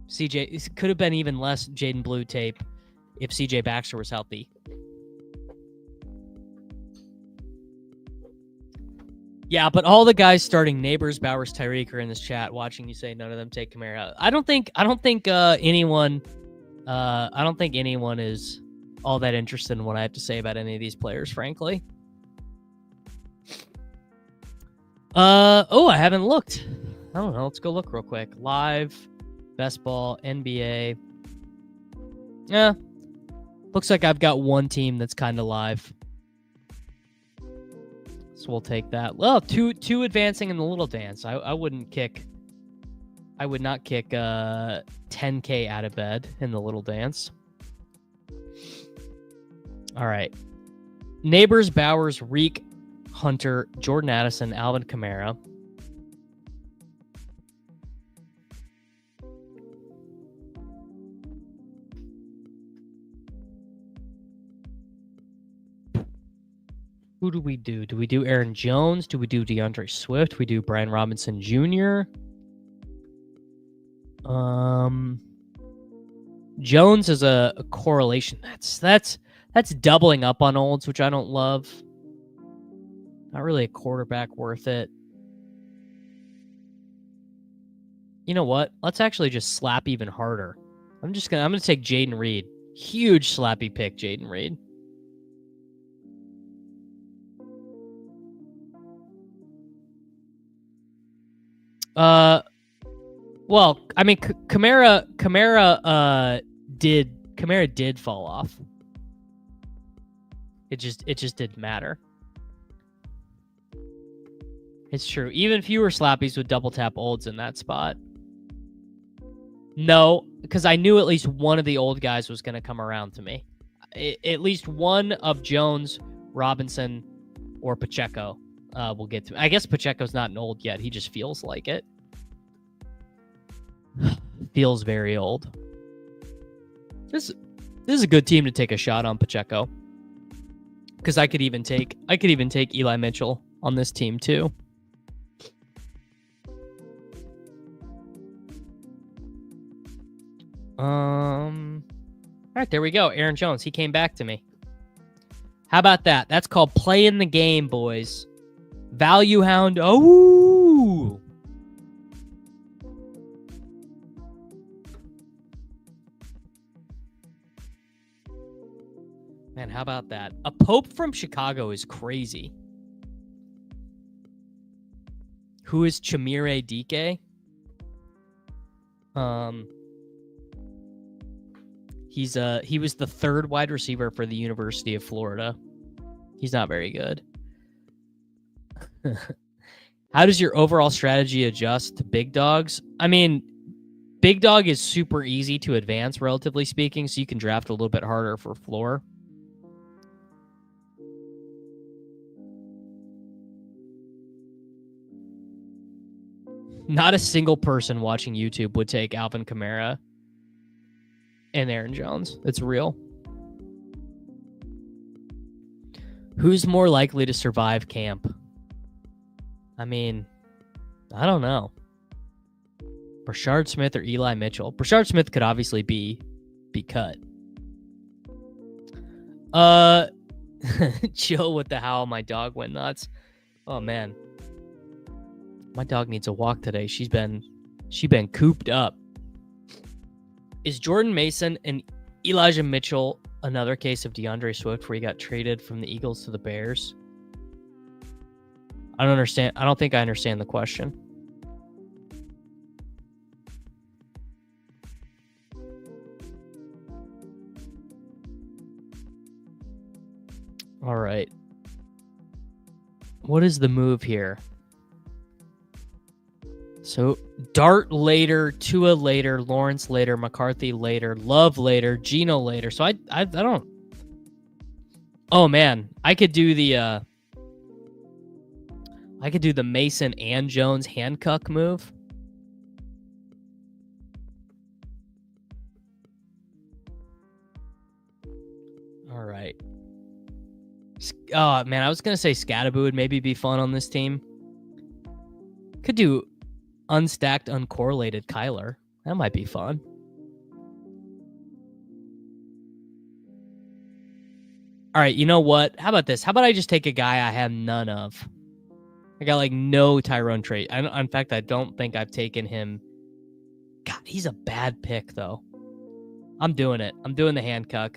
CJ could have been even less Jaden Blue tape if CJ Baxter was healthy. Yeah, but all the guys starting Neighbors, Bowers, Tyreek are in this chat watching you say none of them take Kamara. I don't think anyone is all that interested in what I have to say about any of these players, frankly. I haven't looked. I don't know. Let's go look real quick. Live, best ball, NBA. Yeah. Looks like I've got one team that's kind of live. So we'll take that. Well, two advancing in the little dance. I would not kick 10K out of bed in the little dance. All right. Neighbors, Bowers, Reek, Hunter, Jordan Addison, Alvin Kamara. Who do we do? Do we do Aaron Jones? Do we do DeAndre Swift? We do Brian Robinson Jr.? Jones is a correlation. That's doubling up on Olds, which I don't love. Not really a quarterback worth it. You know what? Let's actually just slap even harder. I'm gonna take Jaden Reed. Huge slappy pick, Jaden Reed. Well, I mean, Kamara did fall off. It just didn't matter. It's true. Even fewer slappies would double tap Olds in that spot. No, because I knew at least one of the old guys was going to come around to me. At least one of Jones, Robinson, or Pacheco will get to me. I guess Pacheco's not an old yet. He just feels like it. Feels very old. This is a good team to take a shot on Pacheco. Because I could even take Eli Mitchell on this team too. All right, there we go. Aaron Jones, he came back to me. How about that? That's called playing the game, boys. Value hound. Oh. Man, how about that? A Pope from Chicago is crazy. Who is Chimere Dike? He was the third wide receiver for the University of Florida. He's not very good. How does your overall strategy adjust to big dogs? I mean, big dog is super easy to advance, relatively speaking, so you can draft a little bit harder for floor. Not a single person watching YouTube would take Alvin Kamara and Aaron Jones. It's real. Who's more likely to survive camp? I mean, I don't know. Brashard Smith or Eli Mitchell? Brashard Smith could obviously be cut. Chill with the howl. My dog went nuts. Oh man. My dog needs a walk today. She's been cooped up. Is Jordan Mason and Elijah Mitchell another case of DeAndre Swift where he got traded from the Eagles to the Bears? I don't understand. I don't think I understand the question. All right. What is the move here? So, Dart later, Tua later, Lawrence later, McCarthy later, Love later, Geno later. So I don't. Oh man, I could do the Mason and Jones handcuff move. All right. Oh man, I was gonna say Scattaboo would maybe be fun on this team. Could do unstacked, uncorrelated Kyler. That might be fun. All right, you know what? How about this? How about I just take a guy I have none of? I got like no Tyrone trait. In fact, I don't think I've taken him. God, he's a bad pick though. I'm doing it. I'm doing the handcuff.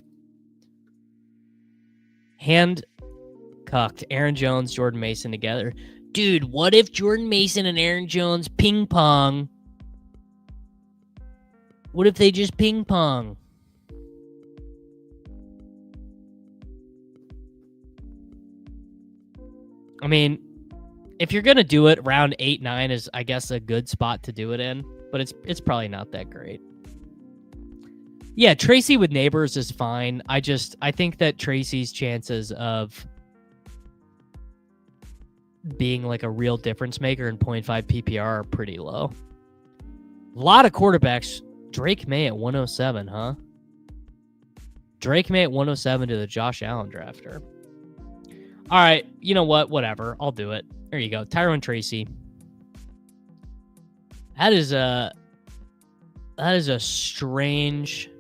Handcuffed Aaron Jones, Jordan Mason together. Dude, what if Jordan Mason and Aaron Jones ping pong? What if they just ping pong? I mean, if you're going to do it, round 8-9 is, I guess, a good spot to do it in, but it's probably not that great. Yeah, Tracy with Neighbors is fine. I think that Tracy's chances of being like a real difference maker in 0.5 PPR are pretty low. A lot of quarterbacks. Drake May at 107, huh? Drake May at 107 to the Josh Allen drafter. All right, you know what? Whatever. I'll do it. There you go. Tyrone Tracy. That is a strange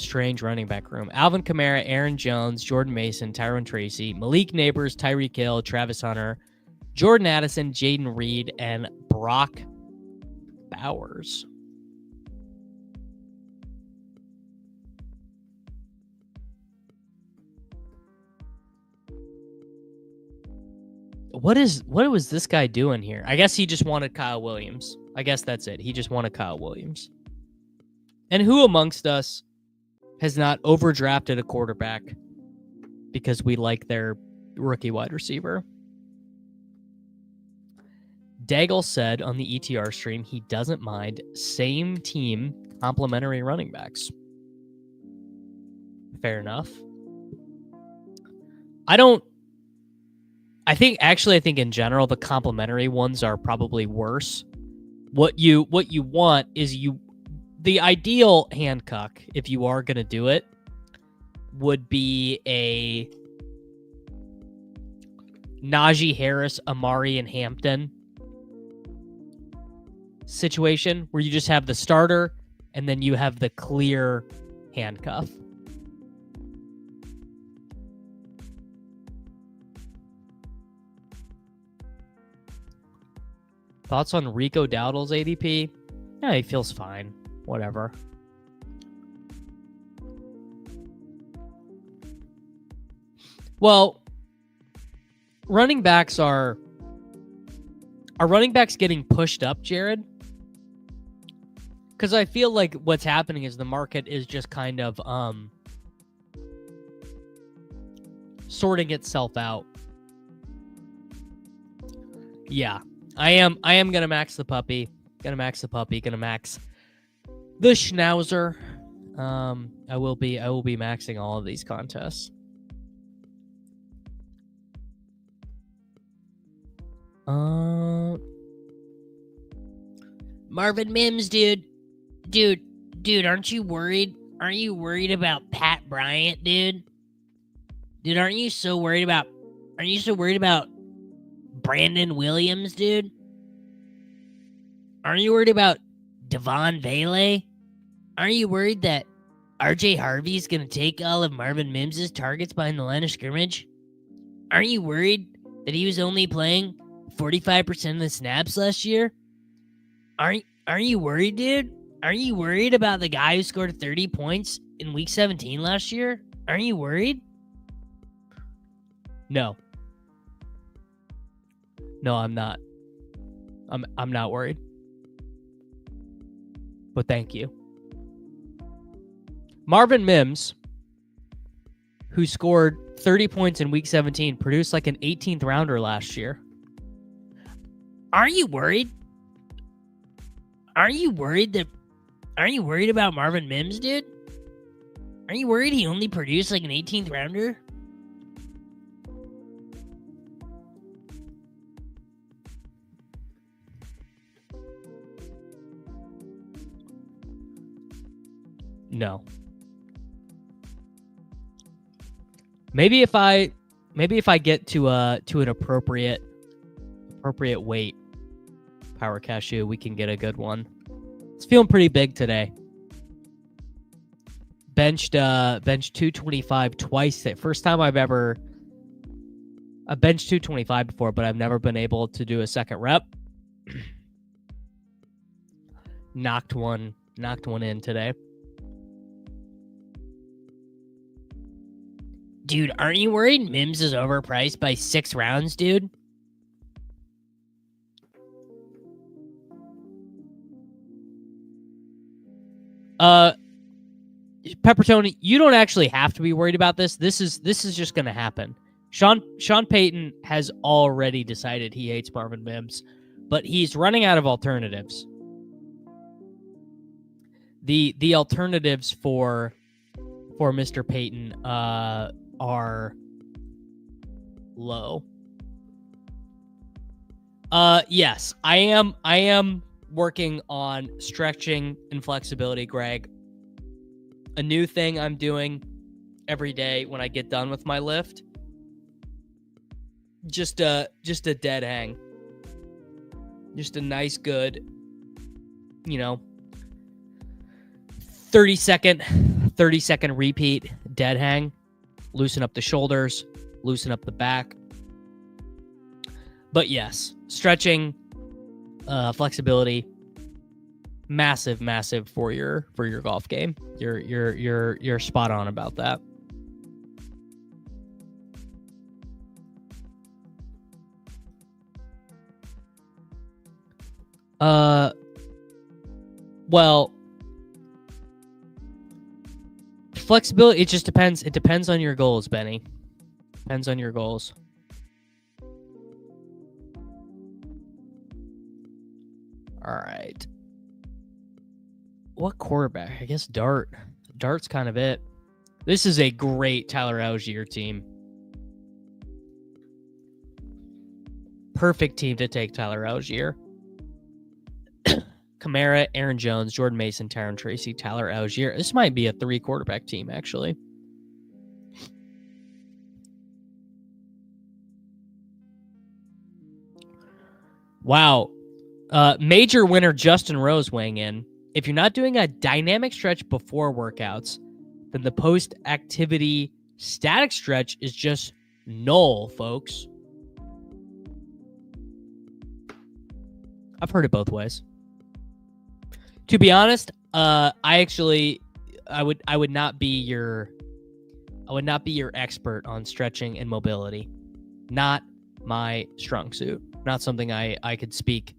strange running back room. Alvin Kamara, Aaron Jones, Jordan Mason, Tyron Tracy, Malik Neighbors, Tyreek Hill, Travis Hunter, Jordan Addison, Jaden Reed, and Brock Bowers. What was this guy doing here? I guess he just wanted Kyle Williams. I guess that's it. He just wanted Kyle Williams. And who amongst us has not overdrafted a quarterback because we like their rookie wide receiver? Daigle said on the ETR stream he doesn't mind same team complementary running backs. Fair enough. I think in general the complementary ones are probably worse. What you want is the ideal handcuff, if you are going to do it, would be a Najee Harris, Amari, and Hampton situation where you just have the starter and then you have the clear handcuff. Thoughts on Rico Dowdle's ADP? Yeah, he feels fine. Whatever. Well, running backs are running backs getting pushed up, Jared? Because I feel like what's happening is the market is just kind of sorting itself out. Yeah. I am gonna max the puppy. Gonna max the Schnauzer. I will be maxing all of these contests. Marvin Mims, dude, aren't you worried? Aren't you worried about Pat Bryant, dude? Dude, aren't you so worried about Brandon Williams, dude? Aren't you worried about Devon Vele? Aren't you worried that RJ Harvey's going to take all of Marvin Mims' targets behind the line of scrimmage? Aren't you worried that he was only playing 45% of the snaps last year? Aren't you worried, dude? Aren't you worried about the guy who scored 30 points in week 17 last year? Aren't you worried? No. No, I'm not. I'm not worried. But thank you. Marvin Mims, who scored 30 points in week 17, produced like an 18th rounder last year. Aren't you worried? Aren't you worried about Marvin Mims, dude? Aren't you worried he only produced like an 18th rounder? No. Maybe if I get to an appropriate weight, Power Cashew, we can get a good one. It's feeling pretty big today. Benched 225 twice. First time I've benched 225 before, but I've never been able to do a second rep. Knocked one in today. Dude, aren't you worried Mims is overpriced by 6 rounds, dude? Peppertoni, you don't actually have to be worried about this. This is just going to happen. Sean Payton has already decided he hates Marvin Mims, but he's running out of alternatives. The alternatives for Mr. Payton are low. Yes, I am working on stretching and flexibility, Greg. A new thing I'm doing every day when I get done with my lift. Just a dead hang. Just a nice, good, 30 second 30-second repeat, dead hang, loosen up the shoulders, loosen up the back. But yes, stretching, flexibility, massive for your golf game. You're spot on about that. Well, flexibility, it just depends. It depends on your goals, Benny. Depends on your goals. All right. What quarterback? I guess Dart. Dart's kind of it. This is a great Tyler Algier team. Perfect team to take Tyler Algier. Kamara, Aaron Jones, Jordan Mason, Tyron Tracy, Tyler Algier. This might be a 3-quarterback team, actually. Wow. Major winner Justin Rose weighing in. If you're not doing a dynamic stretch before workouts, then the post-activity static stretch is just null, folks. I've heard it both ways. To be honest, I would not be your expert on stretching and mobility. Not my strong suit. Not something I could speak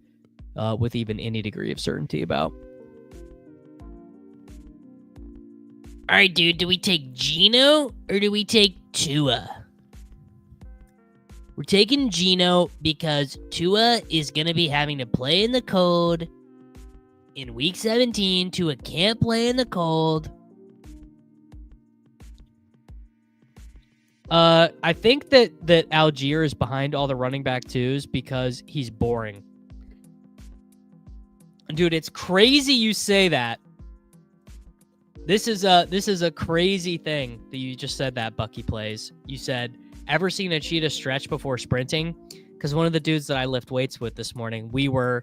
with even any degree of certainty about. All right, dude, do we take Geno or do we take Tua? We're taking Geno because Tua is going to be having to play in the cold. In week 17, Tua can't play in the cold. I think that Algier is behind all the running back twos because he's boring. Dude, it's crazy you say that. This is a crazy thing that you just said that, Bucky Plays. You said, ever seen a cheetah stretch before sprinting? Because one of the dudes that I lift weights with this morning, we were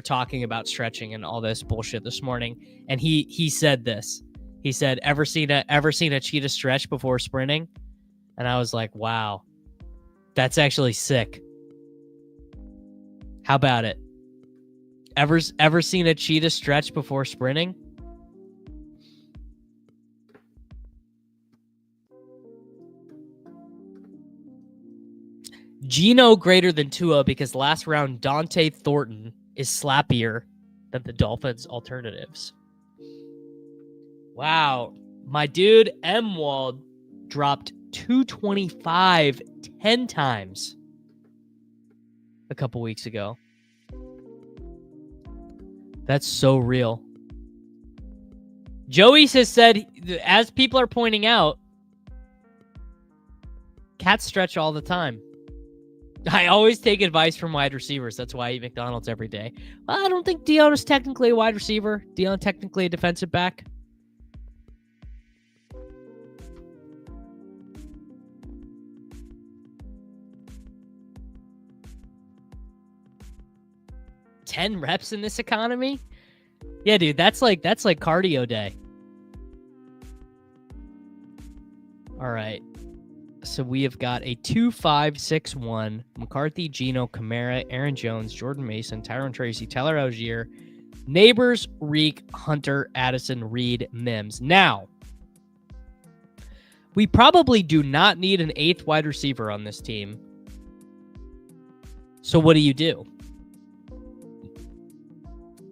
talking about stretching and all this bullshit this morning, and he said this. He said, ever seen a cheetah stretch before sprinting? And I was like, wow, that's actually sick. How about it? Ever seen a cheetah stretch before sprinting? Geno greater than Tua because last round Dante Thornton is slappier than the Dolphins' alternatives. Wow. My dude Emwald dropped 225 10 times a couple weeks ago. That's so real. Joey has said, as people are pointing out, cats stretch all the time. I always take advice from wide receivers. That's why I eat McDonald's every day. Well, I don't think Dion is technically a wide receiver. Dion technically a defensive back. $10 reps in this economy? Yeah, dude, that's like cardio day. All right. So we have got a 2-5-6-1. McCarthy, Geno, Kamara, Aaron Jones, Jordan Mason, Tyron Tracy, Tyler Algier, Neighbors, Reek, Hunter, Addison, Reed, Mims. Now, we probably do not need an 8th wide receiver on this team. So what do you do?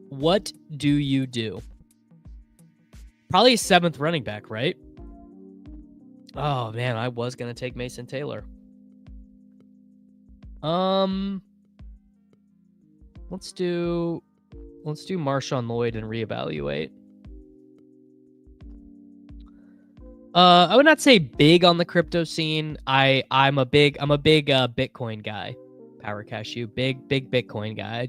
What do you do? Probably a 7th running back, right? Oh man, I was gonna take Mason Taylor. Let's do Marshawn Lloyd and reevaluate. I would not say big on the crypto scene. I'm a big Bitcoin guy. Power Cashew, big Bitcoin guy.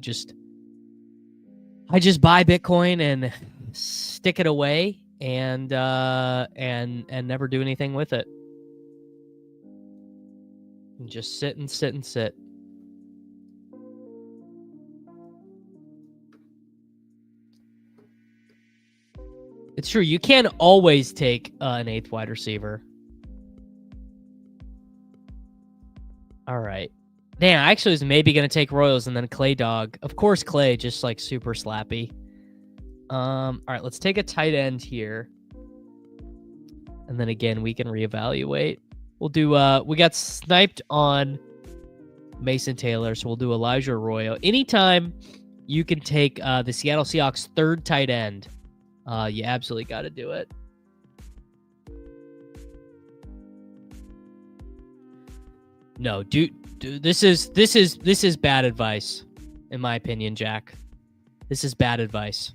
I just buy Bitcoin and stick it away and never do anything with it. And just sit and sit and sit. It's true. You can't always take an 8th wide receiver. All right. Damn, I actually was maybe going to take Royals and then Clay Dog. Of course, Clay, just like super slappy. All right, let's take a tight end here. And then again, we can reevaluate. We'll do, we got sniped on Mason Taylor, so we'll do Elijah Arroyo. Anytime you can take the Seattle Seahawks' 3rd tight end, you absolutely got to do it. No, dude, this is bad advice, in my opinion, Jack. This is bad advice.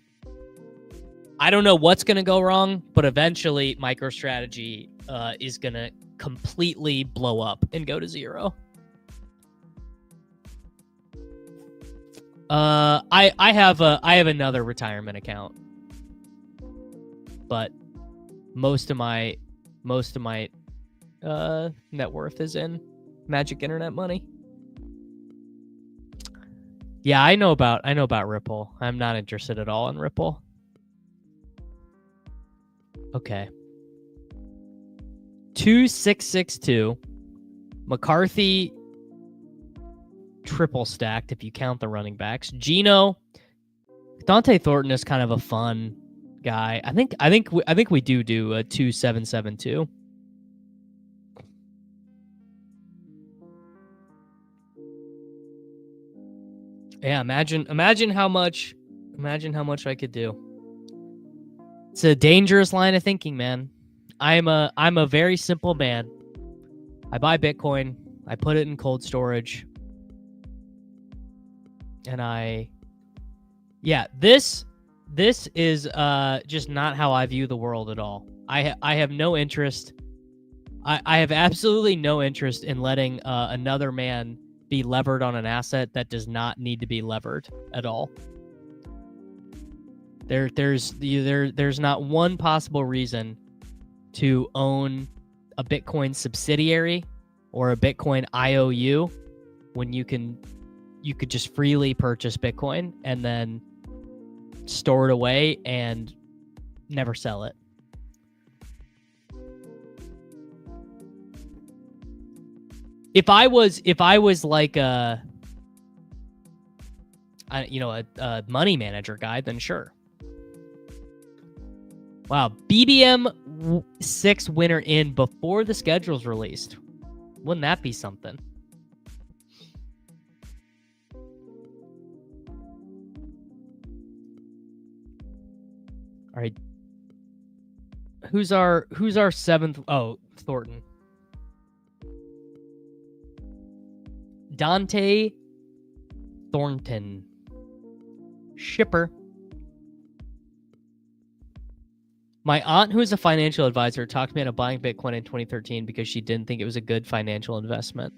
I don't know what's going to go wrong, but eventually MicroStrategy is going to completely blow up and go to 0. I have another retirement account, but most of my net worth is in Magic Internet Money. Yeah, I know about Ripple. I'm not interested at all in Ripple. Okay. 2662. McCarthy triple stacked if you count the running backs. Geno, Dante Thornton is kind of a fun guy. I think we do a 2772. Yeah, imagine how much I could do. It's a dangerous line of thinking, man. I'm a very simple man. I buy Bitcoin, I put it in cold storage, and this is just not how I view the world at all. I have no interest. I have absolutely no interest in letting another man be levered on an asset that does not need to be levered at all. There's not one possible reason to own a Bitcoin subsidiary or a Bitcoin IOU when you could just freely purchase Bitcoin and then store it away and never sell it. If I was like a money manager guy, then sure. Wow, BBM 6 winner in before the schedule's released. Wouldn't that be something? All right. Who's our 7th? Oh, Thornton. Dante Thornton. Shipper. My aunt, who is a financial advisor, talked me into buying Bitcoin in 2013 because she didn't think it was a good financial investment.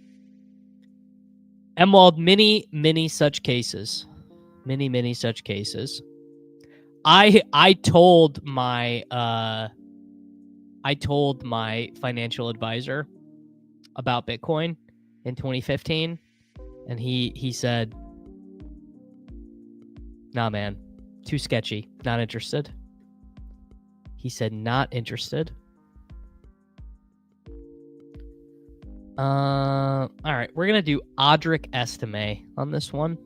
Emwald, many such cases. Many such cases. I told my financial advisor about Bitcoin in 2015, and he said, "Nah, man, too sketchy. Not interested." He said, "Not interested." All right, we're gonna do Audric Estime on this one.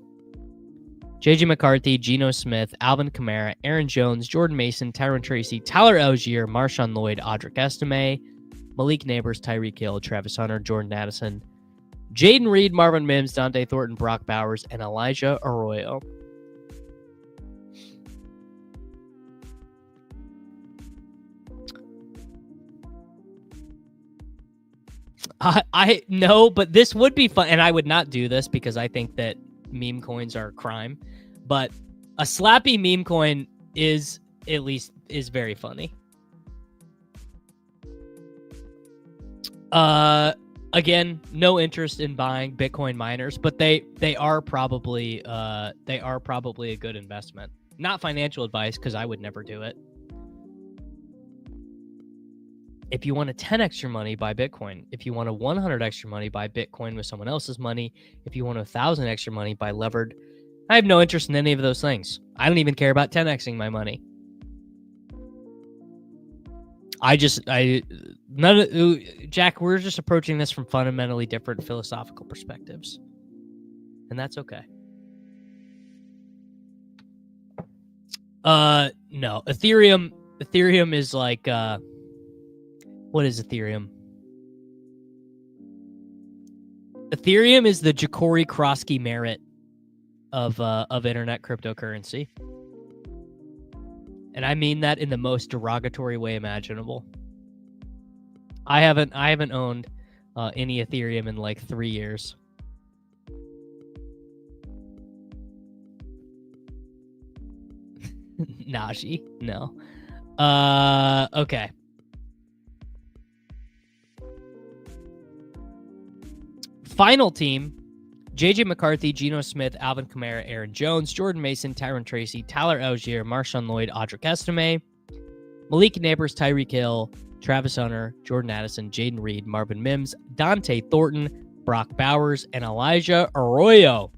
JJ McCarthy, Geno Smith, Alvin Kamara, Aaron Jones, Jordan Mason, Tyron Tracy, Tyler Algier, Marshawn Lloyd, Audric Estime, Malik Neighbors, Tyreek Hill, Travis Hunter, Jordan Addison, Jaden Reed, Marvin Mims, Dante Thornton, Brock Bowers, and Elijah Arroyo. I know, but this would be fun, and I would not do this because I think that meme coins are a crime. But a slappy meme coin is very funny. Again, no interest in buying Bitcoin miners, but they are probably a good investment. Not financial advice because I would never do it. If you want to 10x your money, buy Bitcoin. If you want to 100x your money, buy Bitcoin with someone else's money. If you want 1,000x your money, buy levered. I have no interest in any of those things. I don't even care about 10xing my money. Jack, we're just approaching this from fundamentally different philosophical perspectives, and that's okay. No, Ethereum is like, what is Ethereum? Ethereum is the Jacory Kroski Merit of internet cryptocurrency. And I mean that in the most derogatory way imaginable. I haven't owned any Ethereum in like 3 years. Naji, no. Okay. Final team: JJ McCarthy, Geno Smith, Alvin Kamara, Aaron Jones, Jordan Mason, Tyron Tracy, Tyler Algier, Marshawn Lloyd, Audric Estime, Malik Neighbors, Tyreek Hill, Travis Hunter, Jordan Addison, Jaden Reed, Marvin Mims, Dante Thornton, Brock Bowers, and Elijah Arroyo.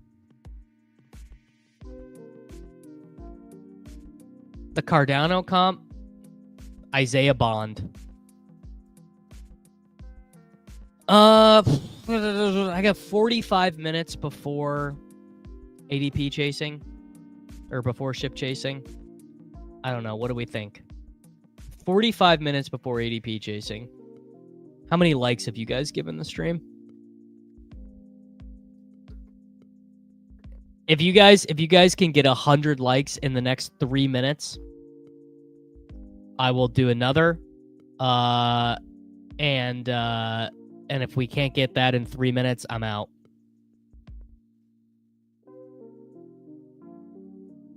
The Cardano comp, Isaiah Bond. I got 45 minutes before ADP chasing, or before ship chasing. I don't know. What do we think? 45 minutes before ADP chasing. How many likes have you guys given the stream? If you guys can get 100 likes in the next 3 minutes, I will do another. And if we can't get that in 3 minutes, I'm out.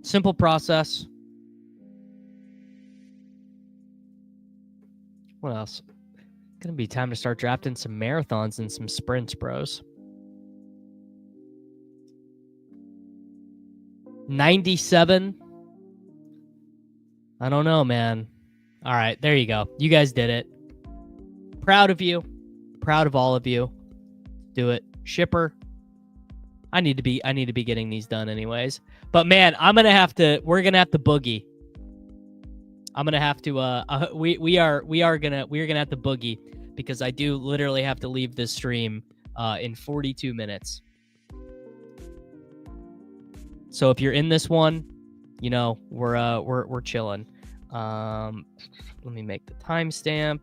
Simple process. What else? Gonna be time to start drafting some marathons and some sprints, bros. 97. I don't know, man. All right, there you go. You guys did it. Proud of you. Proud of all of you. Do it. Shipper. I need to be getting these done anyways. But man, we're gonna have to boogie. I'm gonna have to we're gonna have to boogie, because I do literally have to leave this stream in 42 minutes. So if you're in this one, you know, we're chilling. Let me make the timestamp.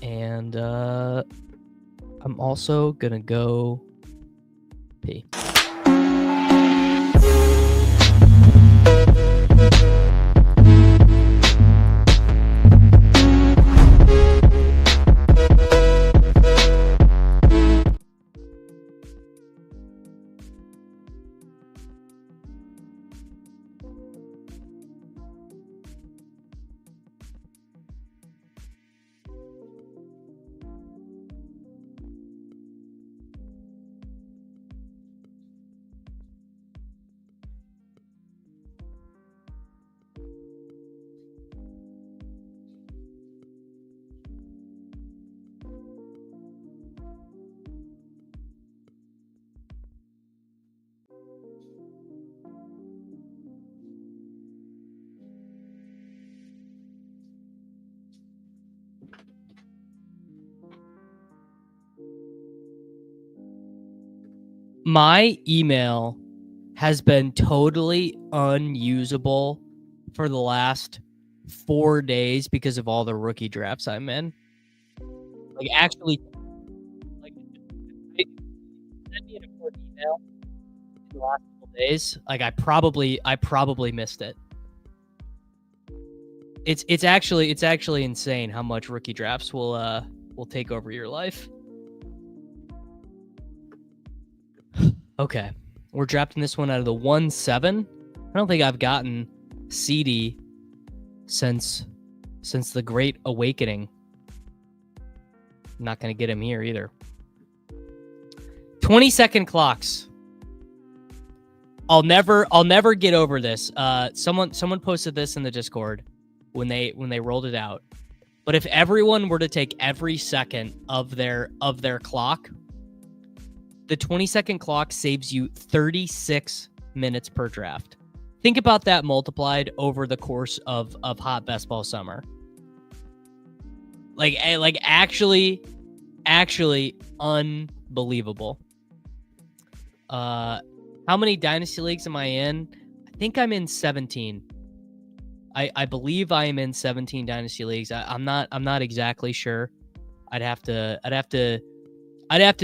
And I'm also gonna go pee. My email has been totally unusable for the last 4 days because of all the rookie drafts I'm in. Like, actually, like, send me an important email in the last couple days. Like, I probably missed it. It's actually insane how much rookie drafts will take over your life. Okay, we're drafting this one out of the 1-7. I don't think I've gotten CD since the Great Awakening. I'm not gonna get him here either. 20-second clocks. I'll never get over this. Someone posted this in the Discord when they rolled it out. But if everyone were to take every second of their clock, the 20-second clock saves you 36 minutes per draft. Think about that multiplied over the course of hot best ball summer. Like actually unbelievable. How many dynasty leagues am I in? I think I'm in 17. I believe I am in 17 dynasty leagues. I'm not exactly sure. I'd have to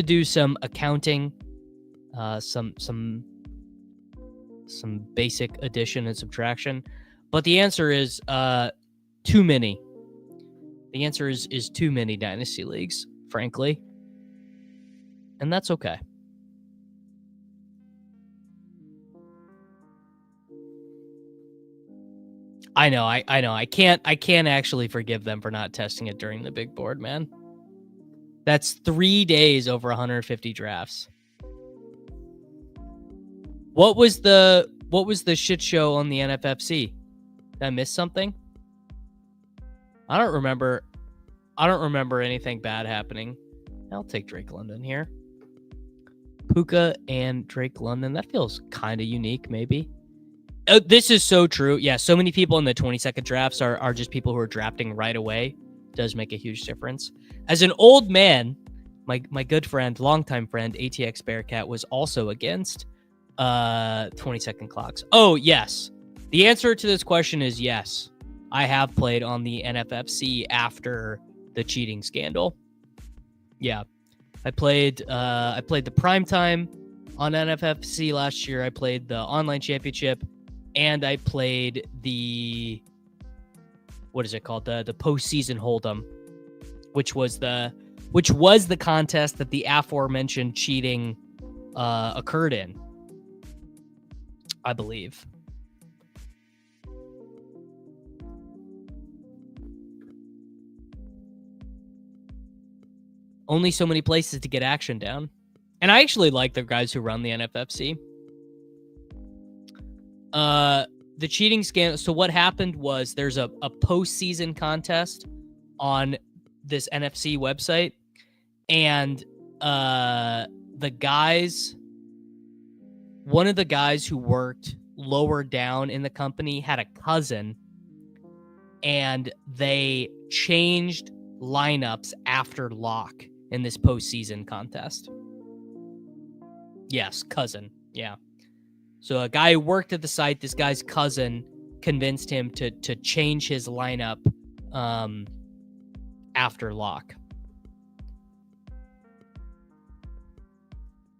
do some accounting, some basic addition and subtraction. But the answer is too many. The answer is too many dynasty leagues, frankly. And that's okay. I know. I can't actually forgive them for not testing it during the big board, man. That's 3 days over 150 drafts. What was the shit show on the NFFC? Did I miss something? I don't remember anything bad happening. I'll take Drake London here. Puka and Drake London. That feels kind of unique, maybe. This is so true. Yeah, so many people in the 20-second drafts are just people who are drafting right away. Does make a huge difference. As an old man, my good friend, longtime friend, ATX Bearcat was also against 20-second clocks. Oh, yes. The answer to this question is yes. I have played on the NFFC after the cheating scandal. Yeah. I played the primetime on NFFC last year. I played the online championship, and I played the, what is it called? The postseason hold'em, which was the contest that the aforementioned cheating occurred in, I believe. Only so many places to get action down. And I actually like the guys who run the NFFC. The cheating scandal. So what happened was there's a postseason contest on this NFC website. And one of the guys who worked lower down in the company had a cousin, and they changed lineups after lock in this postseason contest. Yes, cousin. Yeah. So a guy who worked at the site, this guy's cousin convinced him to change his lineup after lock.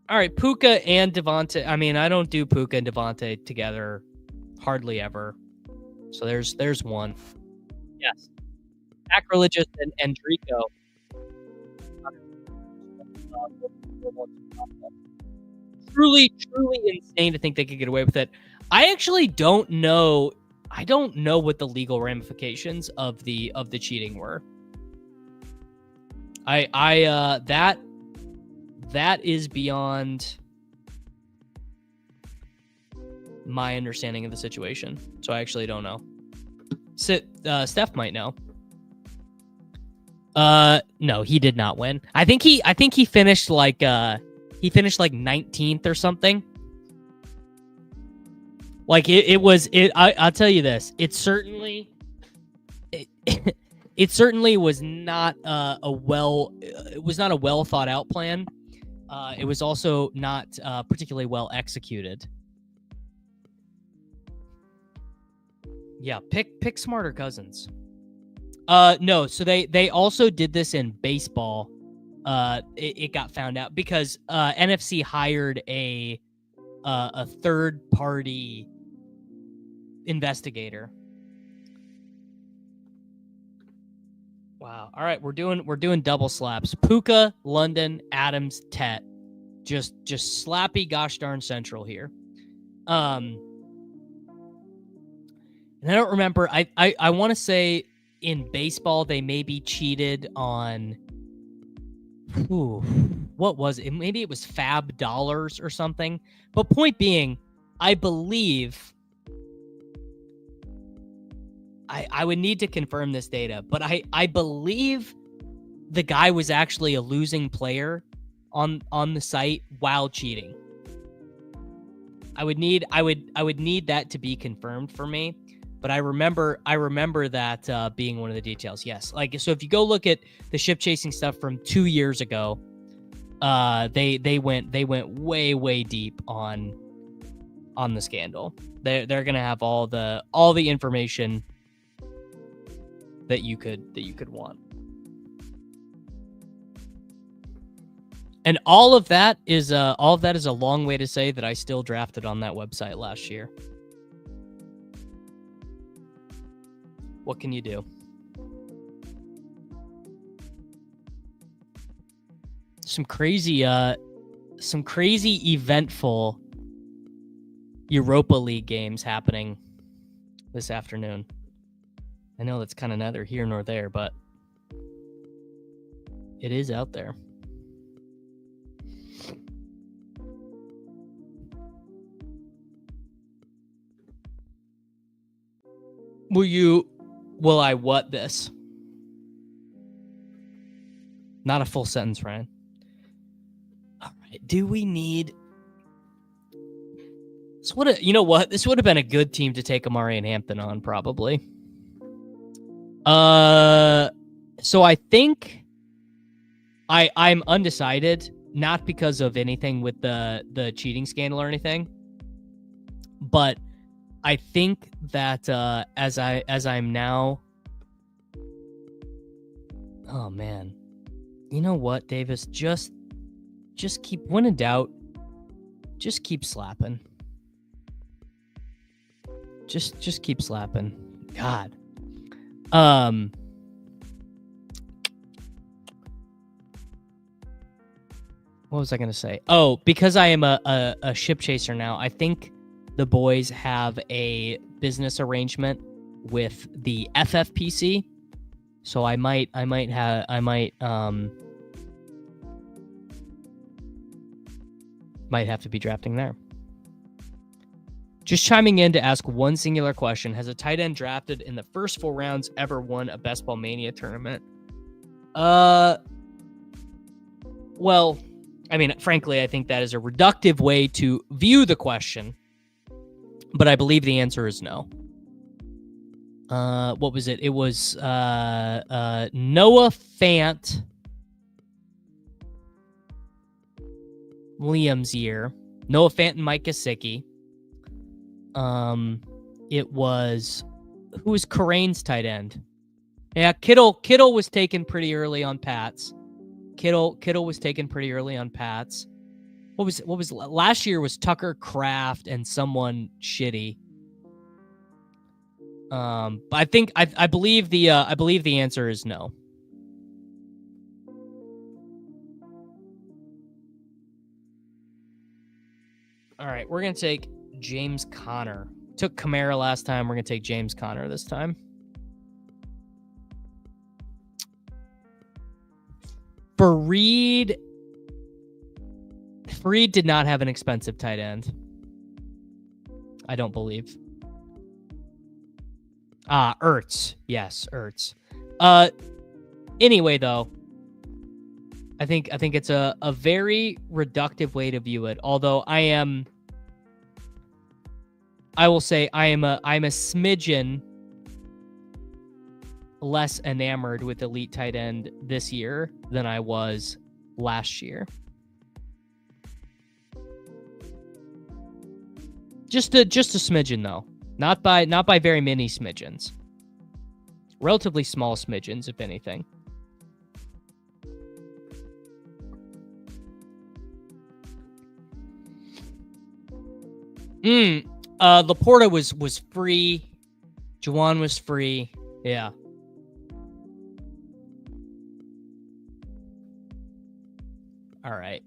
All right, Puka and Devontae. I mean, I don't do Puka and Devontae together hardly ever. So there's one. Yes. Sacrilegious and Drico. Truly insane to think they could get away with it. I actually don't know. I don't know what the legal ramifications of the cheating were. That is beyond my understanding of the situation. So I actually don't know. Steph might know. No, he did not win. I think he finished like 19th or something. Like I'll tell you this. It certainly was not a well thought out plan. It was also not particularly well executed. Yeah, pick smarter cousins. No, so they also did this in baseball. It got found out because NFC hired a third party investigator. Wow. All right, we're doing double slaps. Puka, London, Adams, Tet. Just slappy gosh darn central here. And I don't remember. I want to say in baseball they maybe cheated on. What was it? Maybe it was Fab dollars or something. But point being, I believe. I would need to confirm this data, but I believe the guy was actually a losing player on the site while cheating. I would need that to be confirmed for me. But I remember that being one of the details. Yes. Like, so if you go look at the ship chasing stuff from 2 years ago, they went way deep on the scandal. They're gonna have all the information that you could want. And all of that is a long way to say that I still drafted on that website last year. What can you do? Some crazy eventful Europa League games happening this afternoon. I know that's kind of neither here nor there, but it is out there. Will I what this? Not a full sentence, Ryan. All right. Do we need... you know what? This would have been a good team to take Amari and Hampton on, probably. So I think I'm undecided, not because of anything with the cheating scandal or anything, but I think that as I'm now... Oh man, you know what, Davis? Just keep, when in doubt, just keep slapping. Just keep slapping. God. What was I gonna say? Oh, because I am a ship chaser now, I think the boys have a business arrangement with the FFPC, so I might have to be drafting there. Just chiming in to ask one singular question: has a tight end drafted in the first 4 rounds ever won a Best Ball Mania tournament? Well, I mean, frankly, I think that is a reductive way to view the question, but I believe the answer is no. What was it? It was Noah Fant, Liam's year. Noah Fant and Mike Gesicki. It was, who was Corain's tight end? Yeah, Kittle was taken pretty early on Pats. Kittle was taken pretty early on Pats. What was last year was Tucker Kraft and someone shitty. But I believe the answer is no. All right, we're gonna take James Conner. Took Kamara last time. We're gonna take James Conner this time. Fareed did not have an expensive tight end, I don't believe. Ertz. Yes, Ertz. Anyway, though, I think it's a very reductive way to view it. Although I will say I'm a smidgen less enamored with elite tight end this year than I was last year. Just a smidgen though. Not by very many smidgens. Relatively small smidgens, if anything. Laporta was free. Juwan was free. Yeah. All right.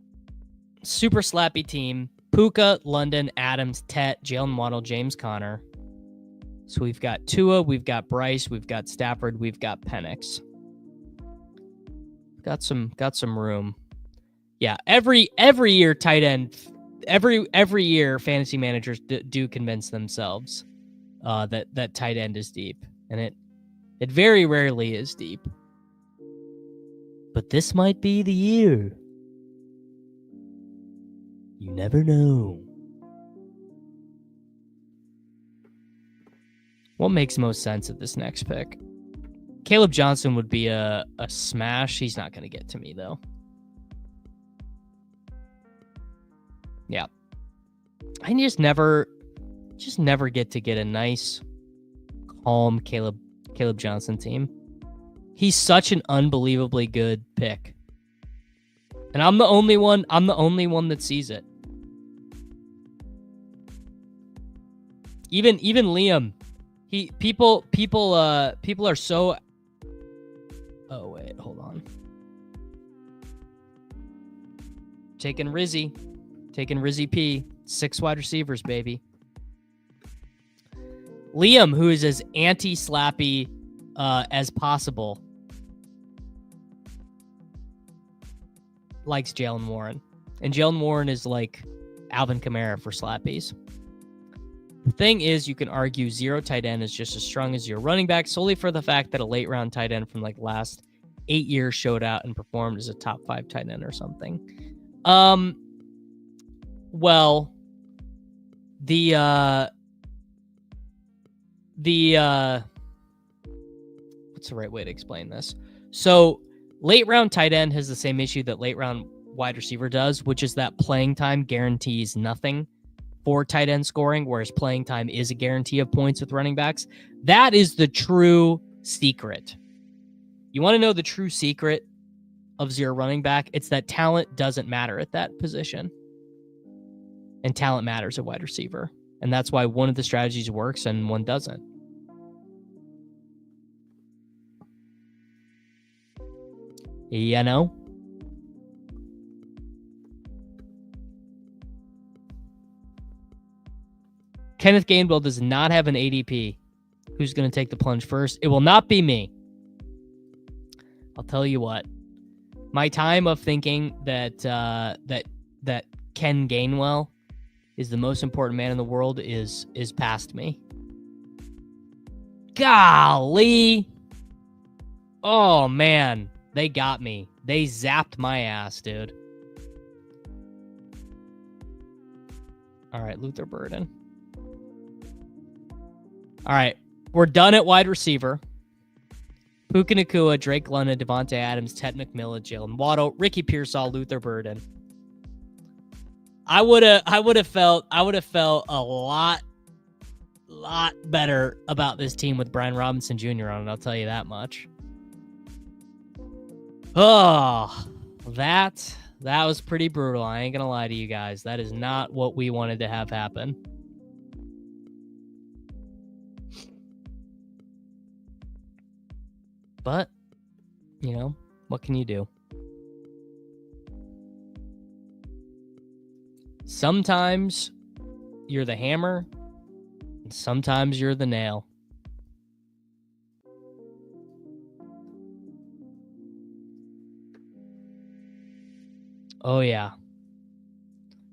Super slappy team. Puka, London, Adams, Tet, Jalen Waddle, James Conner. So we've got Tua, we've got Bryce, we've got Stafford, we've got Penix. Got some room. Yeah, every year tight end, every year fantasy managers do convince themselves that tight end is deep, and it very rarely is deep. But this might be the year. You never know. What makes most sense at this next pick? Caleb Johnson would be a smash. He's not going to get to me, though. Yeah. I just never get a nice, calm Caleb Johnson team. He's such an unbelievably good pick. And I'm the only one that sees it. Even Liam, people are so. Oh wait, hold on. Taking Rizzy P. 6 wide receivers, baby. Liam, who is as anti-slappy as possible, likes Jalen Warren. And Jalen Warren is like Alvin Kamara for slappies. The thing is, you can argue zero tight end is just as strong as your running back solely for the fact that a late round tight end from like last 8 years showed out and performed as a top 5 tight end or something. Well, the what's the right way to explain this? So late round tight end has the same issue that late round wide receiver does, which is that playing time guarantees nothing for tight end scoring, whereas playing time is a guarantee of points with running backs. That is the true secret. You want to know the true secret of zero running back? It's that talent doesn't matter at that position. And talent matters at wide receiver. And that's why one of the strategies works and one doesn't. You know? Kenneth Gainwell does not have an ADP. Who's going to take the plunge first? It will not be me. I'll tell you what. My time of thinking that Ken Gainwell is the most important man in the world is past me. Golly. Oh, man. They got me. They zapped my ass, dude. All right, Luther Burden. All right, we're done at wide receiver. Puka Nacua, Drake London, Devontae Adams, Ted McMillan, Jalen Waddle, Ricky Pearsall, Luther Burden. I would have felt a lot better about this team with Brian Robinson Jr. on it. I'll tell you that much. Oh, that was pretty brutal. I ain't gonna lie to you guys. That is not what we wanted to have happen. But, you know, what can you do? Sometimes you're the hammer, and sometimes you're the nail. Oh, yeah.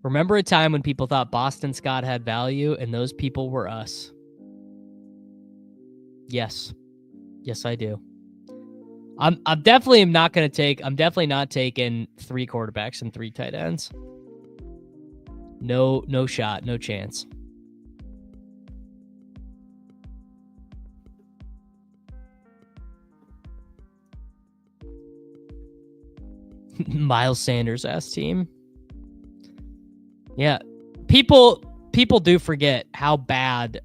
Remember a time when people thought Boston Scott had value, and those people were us? Yes. Yes, I do. I'm definitely not taking 3 quarterbacks and 3 tight ends. No shot, no chance. Miles Sanders ass team. Yeah. People do forget how bad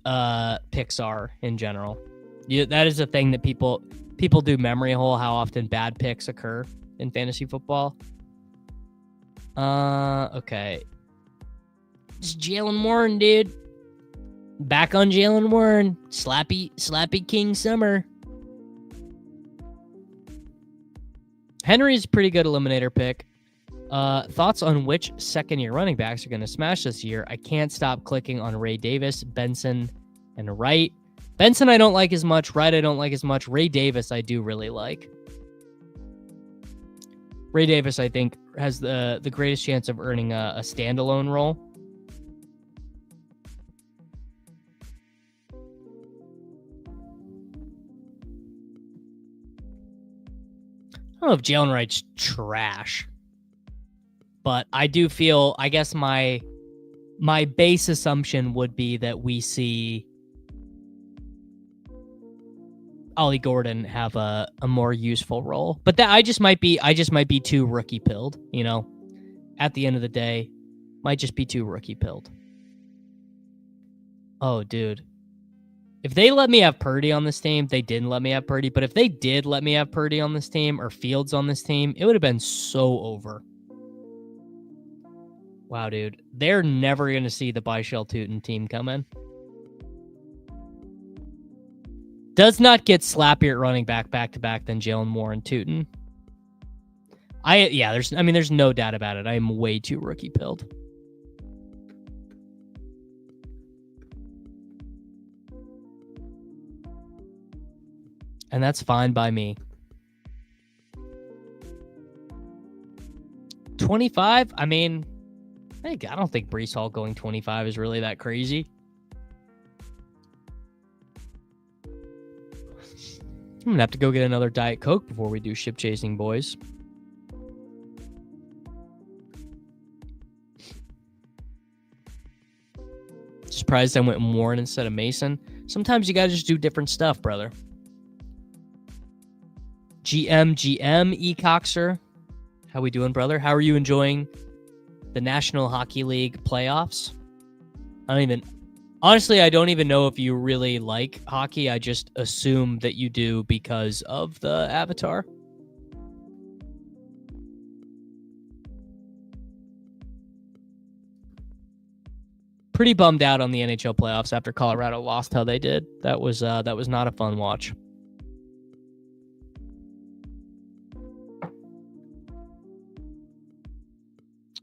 picks are in general. That is a thing that people do memory hole how often bad picks occur in fantasy football. Okay. It's Jalen Warren, dude. Back on Jalen Warren. Slappy King Summer. Henry's a pretty good eliminator pick. Thoughts on which second-year running backs are going to smash this year? I can't stop clicking on Ray Davis, Benson, and Wright. Benson I don't like as much. Wright I don't like as much. Ray Davis I do really like. Ray Davis I think has the greatest chance of earning a standalone role. I don't know if Jalen Wright's trash, but I do feel, I guess my base assumption would be that we see Ollie Gordon have a more useful role. But that I just might be too rookie pilled, you know. At the end of the day, might just be too rookie pilled. Oh, dude. If they let me have Purdy on this team, they didn't let me have Purdy, but if they did let me have Purdy on this team or Fields on this team, it would have been so over. Wow, dude. They're never going to see the Byshell Tootin team come in. Does not get slappier at running back to back than Jalen Moore and Tootin. There's no doubt about it. I am way too rookie pilled. And that's fine by me. 25? I mean, I don't think Breece Hall going 25 is really that crazy. I'm going to have to go get another Diet Coke before we do ship chasing, boys. Surprised I went Warren instead of Mason. Sometimes you got to just do different stuff, brother. GM, E-Coxer. How we doing, brother? How are you enjoying the National Hockey League playoffs? Honestly, I don't even know if you really like hockey. I just assume that you do because of the avatar. Pretty bummed out on the NHL playoffs after Colorado lost how they did. That was not a fun watch.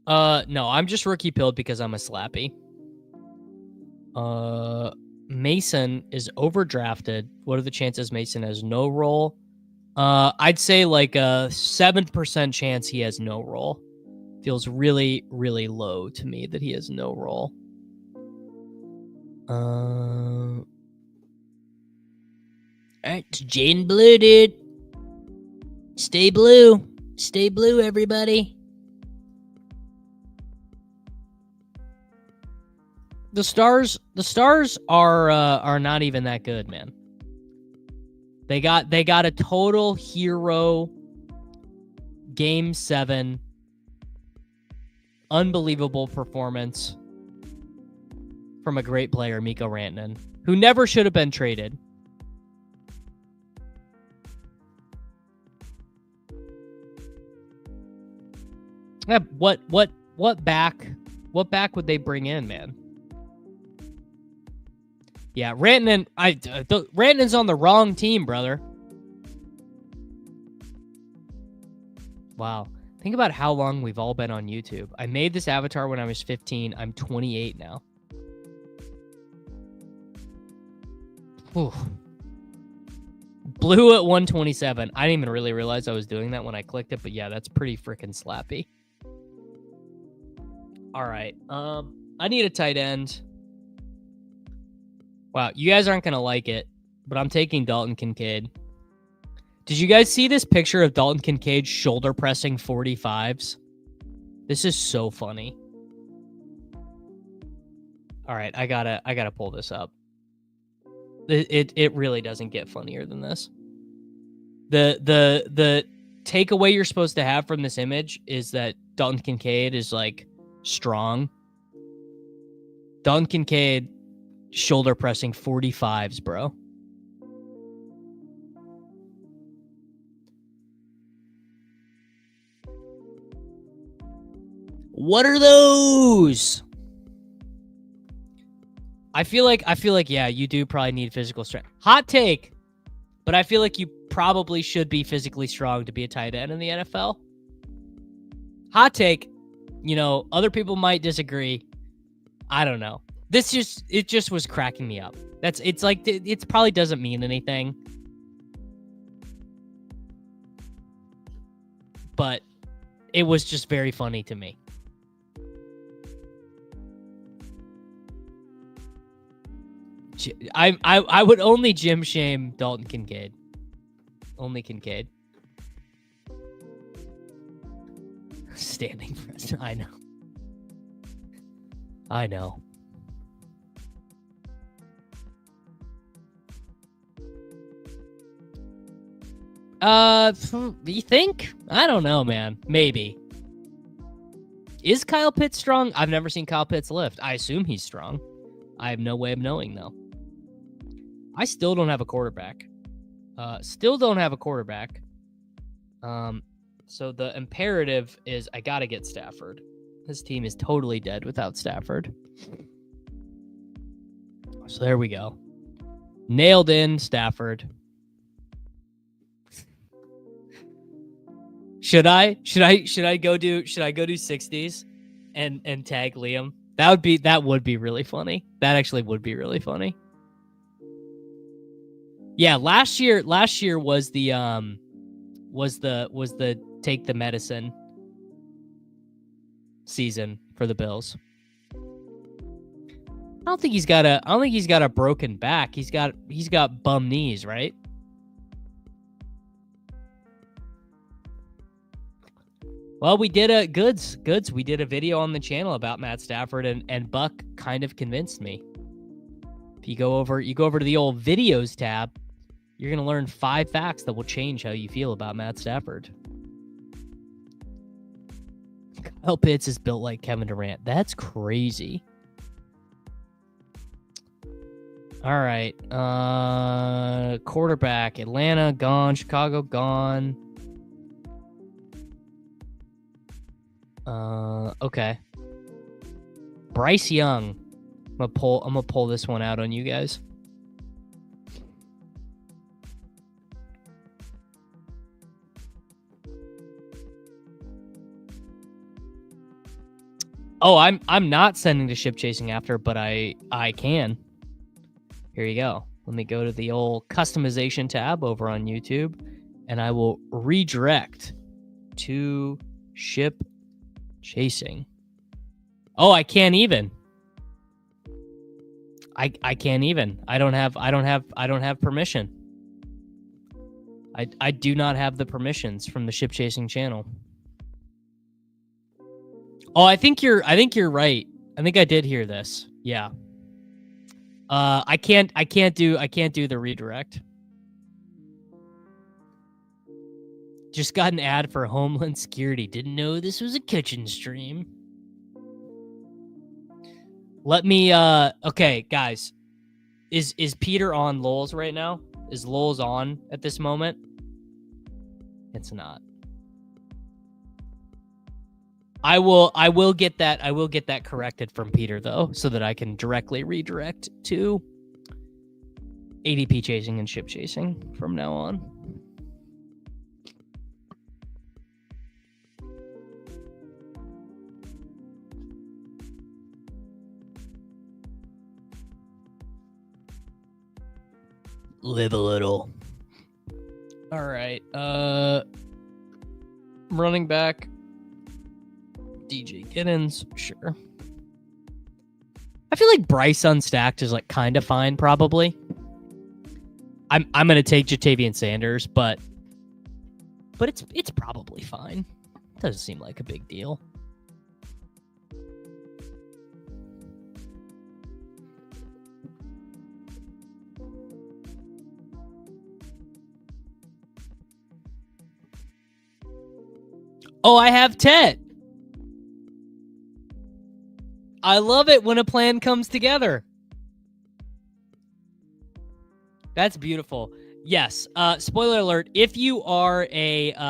No, I'm just rookie pilled because I'm a slappy. Mason is overdrafted. What are the chances Mason has no role? I'd say like a 7% chance he has no role. Feels really, really low to me that he has no role. All right, Jaden Blue, dude. Stay blue. Stay blue, everybody. The Stars are not even that good, man. They got a total hero Game 7. Unbelievable performance from a great player, Mikko Rantanen, who never should have been traded. Yeah, what back would they bring in, man? Yeah, Rantanen, Rantanen's on the wrong team, brother. Wow. Think about how long we've all been on YouTube. I made this avatar when I was 15. I'm 28 now. Whew. Blue at 127. I didn't even really realize I was doing that when I clicked it, but yeah, that's pretty freaking slappy. All right. I need a tight end. Wow, you guys aren't going to like it, but I'm taking Dalton Kincaid. Did you guys see this picture of Dalton Kincaid shoulder pressing 45s? This is so funny. All right, I gotta pull this up. It really doesn't get funnier than this. The takeaway you're supposed to have from this image is that Dalton Kincaid is like strong. Dalton Kincaid shoulder pressing 45s, bro. What are those? I feel like, yeah, you do probably need physical strength. Hot take, but I feel like you probably should be physically strong to be a tight end in the NFL. Hot take, you know, other people might disagree. I don't know. It just was cracking me up. It's like, it probably doesn't mean anything. But it was just very funny to me. I would only gym shame Dalton Kincaid. Only Kincaid. Standing press. I know. I know. You think? I don't know, man. Maybe. Is Kyle Pitts strong? I've never seen Kyle Pitts lift. I assume he's strong. I have no way of knowing, though. I still don't have a quarterback. So the imperative is I got to get Stafford. This team is totally dead without Stafford. So there we go. Nailed in Stafford. Should I go do 60s and tag Liam? That would be really funny. That actually would be really funny. Yeah, last year was the take the medicine season for the Bills. I don't think he's got a broken back. He's got bum knees, right? Well, we did a goods. We did a video on the channel about Matt Stafford, and Buck kind of convinced me. If you go over to the old videos tab, you're gonna learn 5 facts that will change how you feel about Matt Stafford. Kyle Pitts is built like Kevin Durant. That's crazy. All right. Quarterback. Atlanta gone. Chicago gone. Okay. Bryce Young. I'm gonna pull this one out on you guys. Oh, I'm not sending to ship chasing after, but I can. Here you go. Let me go to the old customization tab over on YouTube, and I will redirect to ship chasing. Oh, I can't even. I can't even. I don't have permission. I do not have the permissions from the ship chasing channel. Oh, I think you're right. I think I did hear this. Yeah. I can't do the redirect. Just got an ad for Homeland Security. Didn't know this was a kitchen stream. Let me okay, guys. Is Peter on Lowell's right now? Is Lowell's on at this moment? It's not. I will get that corrected from Peter though, so that I can directly redirect to ADP chasing and ship chasing from now on. Live a little. All right. Running back. DJ Giddens, sure. I feel like Bryce unstacked is like kind of fine, probably. I'm gonna take Jatavian Sanders, but it's probably fine. Doesn't seem like a big deal. Oh, I have Tet. I love it when a plan comes together. That's beautiful. Yes. Spoiler alert: if you are a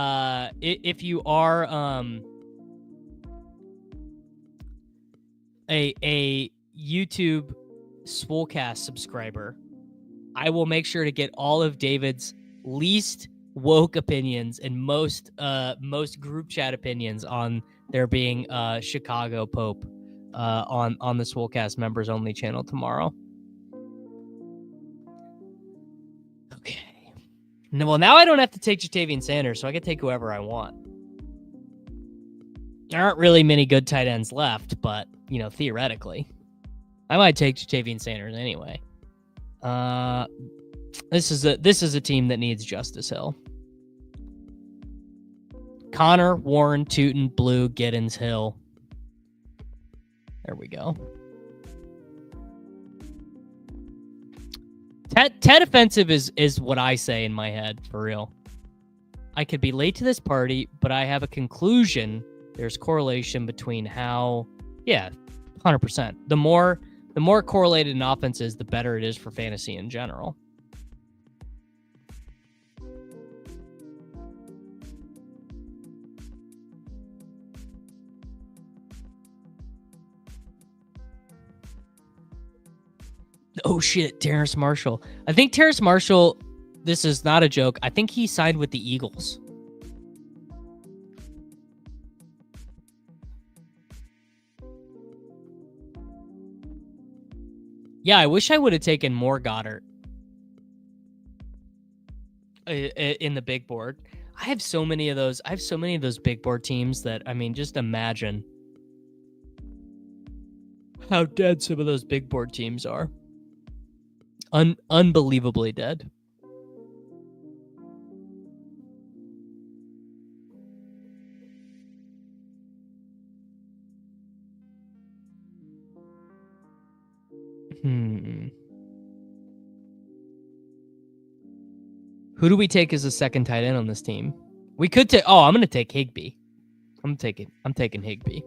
YouTube Swolecast subscriber, I will make sure to get all of David's least woke opinions and most group chat opinions on there being Chicago Pope on the Swolecast members only channel tomorrow. Okay. Well, now I don't have to take Jatavian Sanders, so I can take whoever I want. There aren't really many good tight ends left, but theoretically, I might take Jatavian Sanders anyway. This is a team that needs Justice Hill. Connor, Warren, Tootin, Blue, Giddens, Hill. There we go. Ted offensive is what I say in my head, for real. I could be late to this party, but I have a conclusion. There's correlation between how, yeah, 100%. The more correlated an offense is, the better it is for fantasy in general. Oh shit, Terrace Marshall. I think Terrace Marshall, this is not a joke, I think he signed with the Eagles. Yeah, I wish I would have taken more Goddard in the big board. I have so many of those. I have so many of those big board teams that, I mean, just imagine how dead some of those big board teams are. Unbelievably dead. Who do we take as a second tight end on this team? We could take. Oh, I'm going to take Higbee. I'm taking Higbee.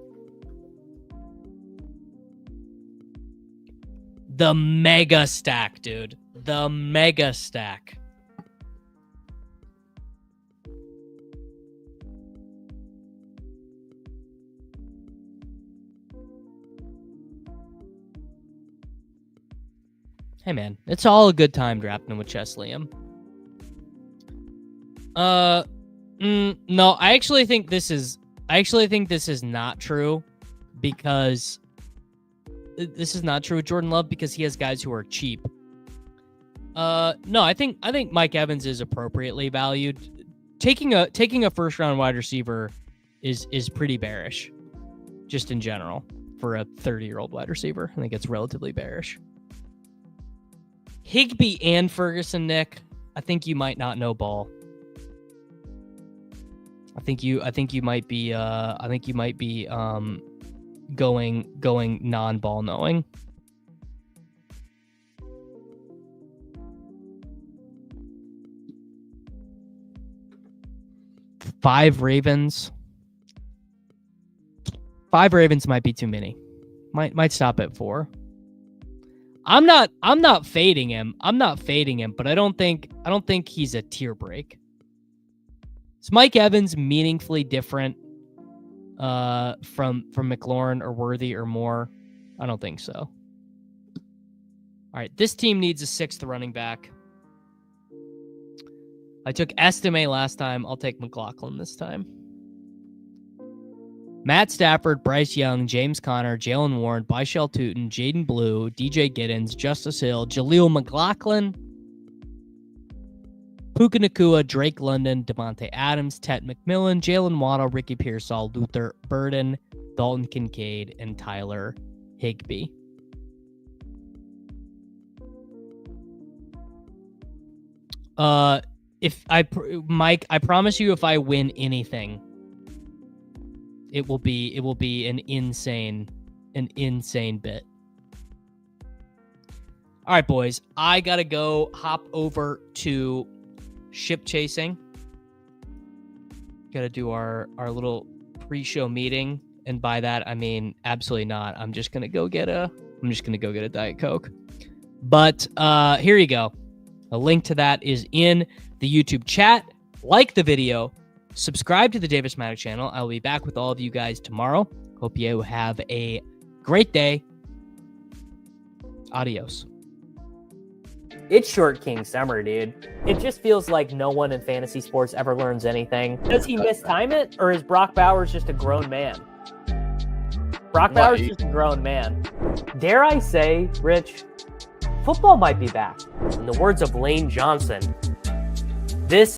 The mega stack, dude. The mega stack. Hey man, it's all a good time drafting with Chess Liam. No, I actually think this is not true, because this is not true with Jordan Love, because he has guys who are cheap. No, I think Mike Evans is appropriately valued. Taking a first round wide receiver is pretty bearish, just in general, for a 30-year-old wide receiver. I think it's relatively bearish. Higbee and Ferguson, Nick. I think you might not know ball. I think you might be going non-ball knowing. Five Ravens might be too many. Might stop at 4. I'm not fading him. But I don't think he's a tier break. Is Mike Evans meaningfully different from McLaurin or Worthy or Moore? I don't think so. All right, this team needs a 6th running back. I took Estime last time. I'll take McLaughlin this time. Matt Stafford, Bryce Young, James Conner, Jalen Warren, Byshell Tootin, Jaden Blue, DJ Giddens, Justice Hill, Jaleel McLaughlin, Puka Nacua, Drake London, Devontae Adams, Ted McMillan, Jalen Waddle, Ricky Pearsall, Luther Burden, Dalton Kincaid, and Tyler Higbee. Mike, I promise you, if I win anything, it will be an insane bit. All right, boys, I gotta go hop over to ship chasing. Gotta do our little pre-show meeting, and by that I mean absolutely not. I'm just gonna go get a Diet Coke. But here you go. A link to that is in the YouTube chat. Like the video. Subscribe to the Davis Mattek channel. I'll be back with all of you guys tomorrow. Hope you have a great day. Adios. It's Short King Summer, dude. It just feels like no one in fantasy sports ever learns anything. Does he mistime it, or is Brock Bowers just a grown man? Brock Bowers is just a grown man. Dare I say, Rich, football might be back. In the words of Lane Johnson, this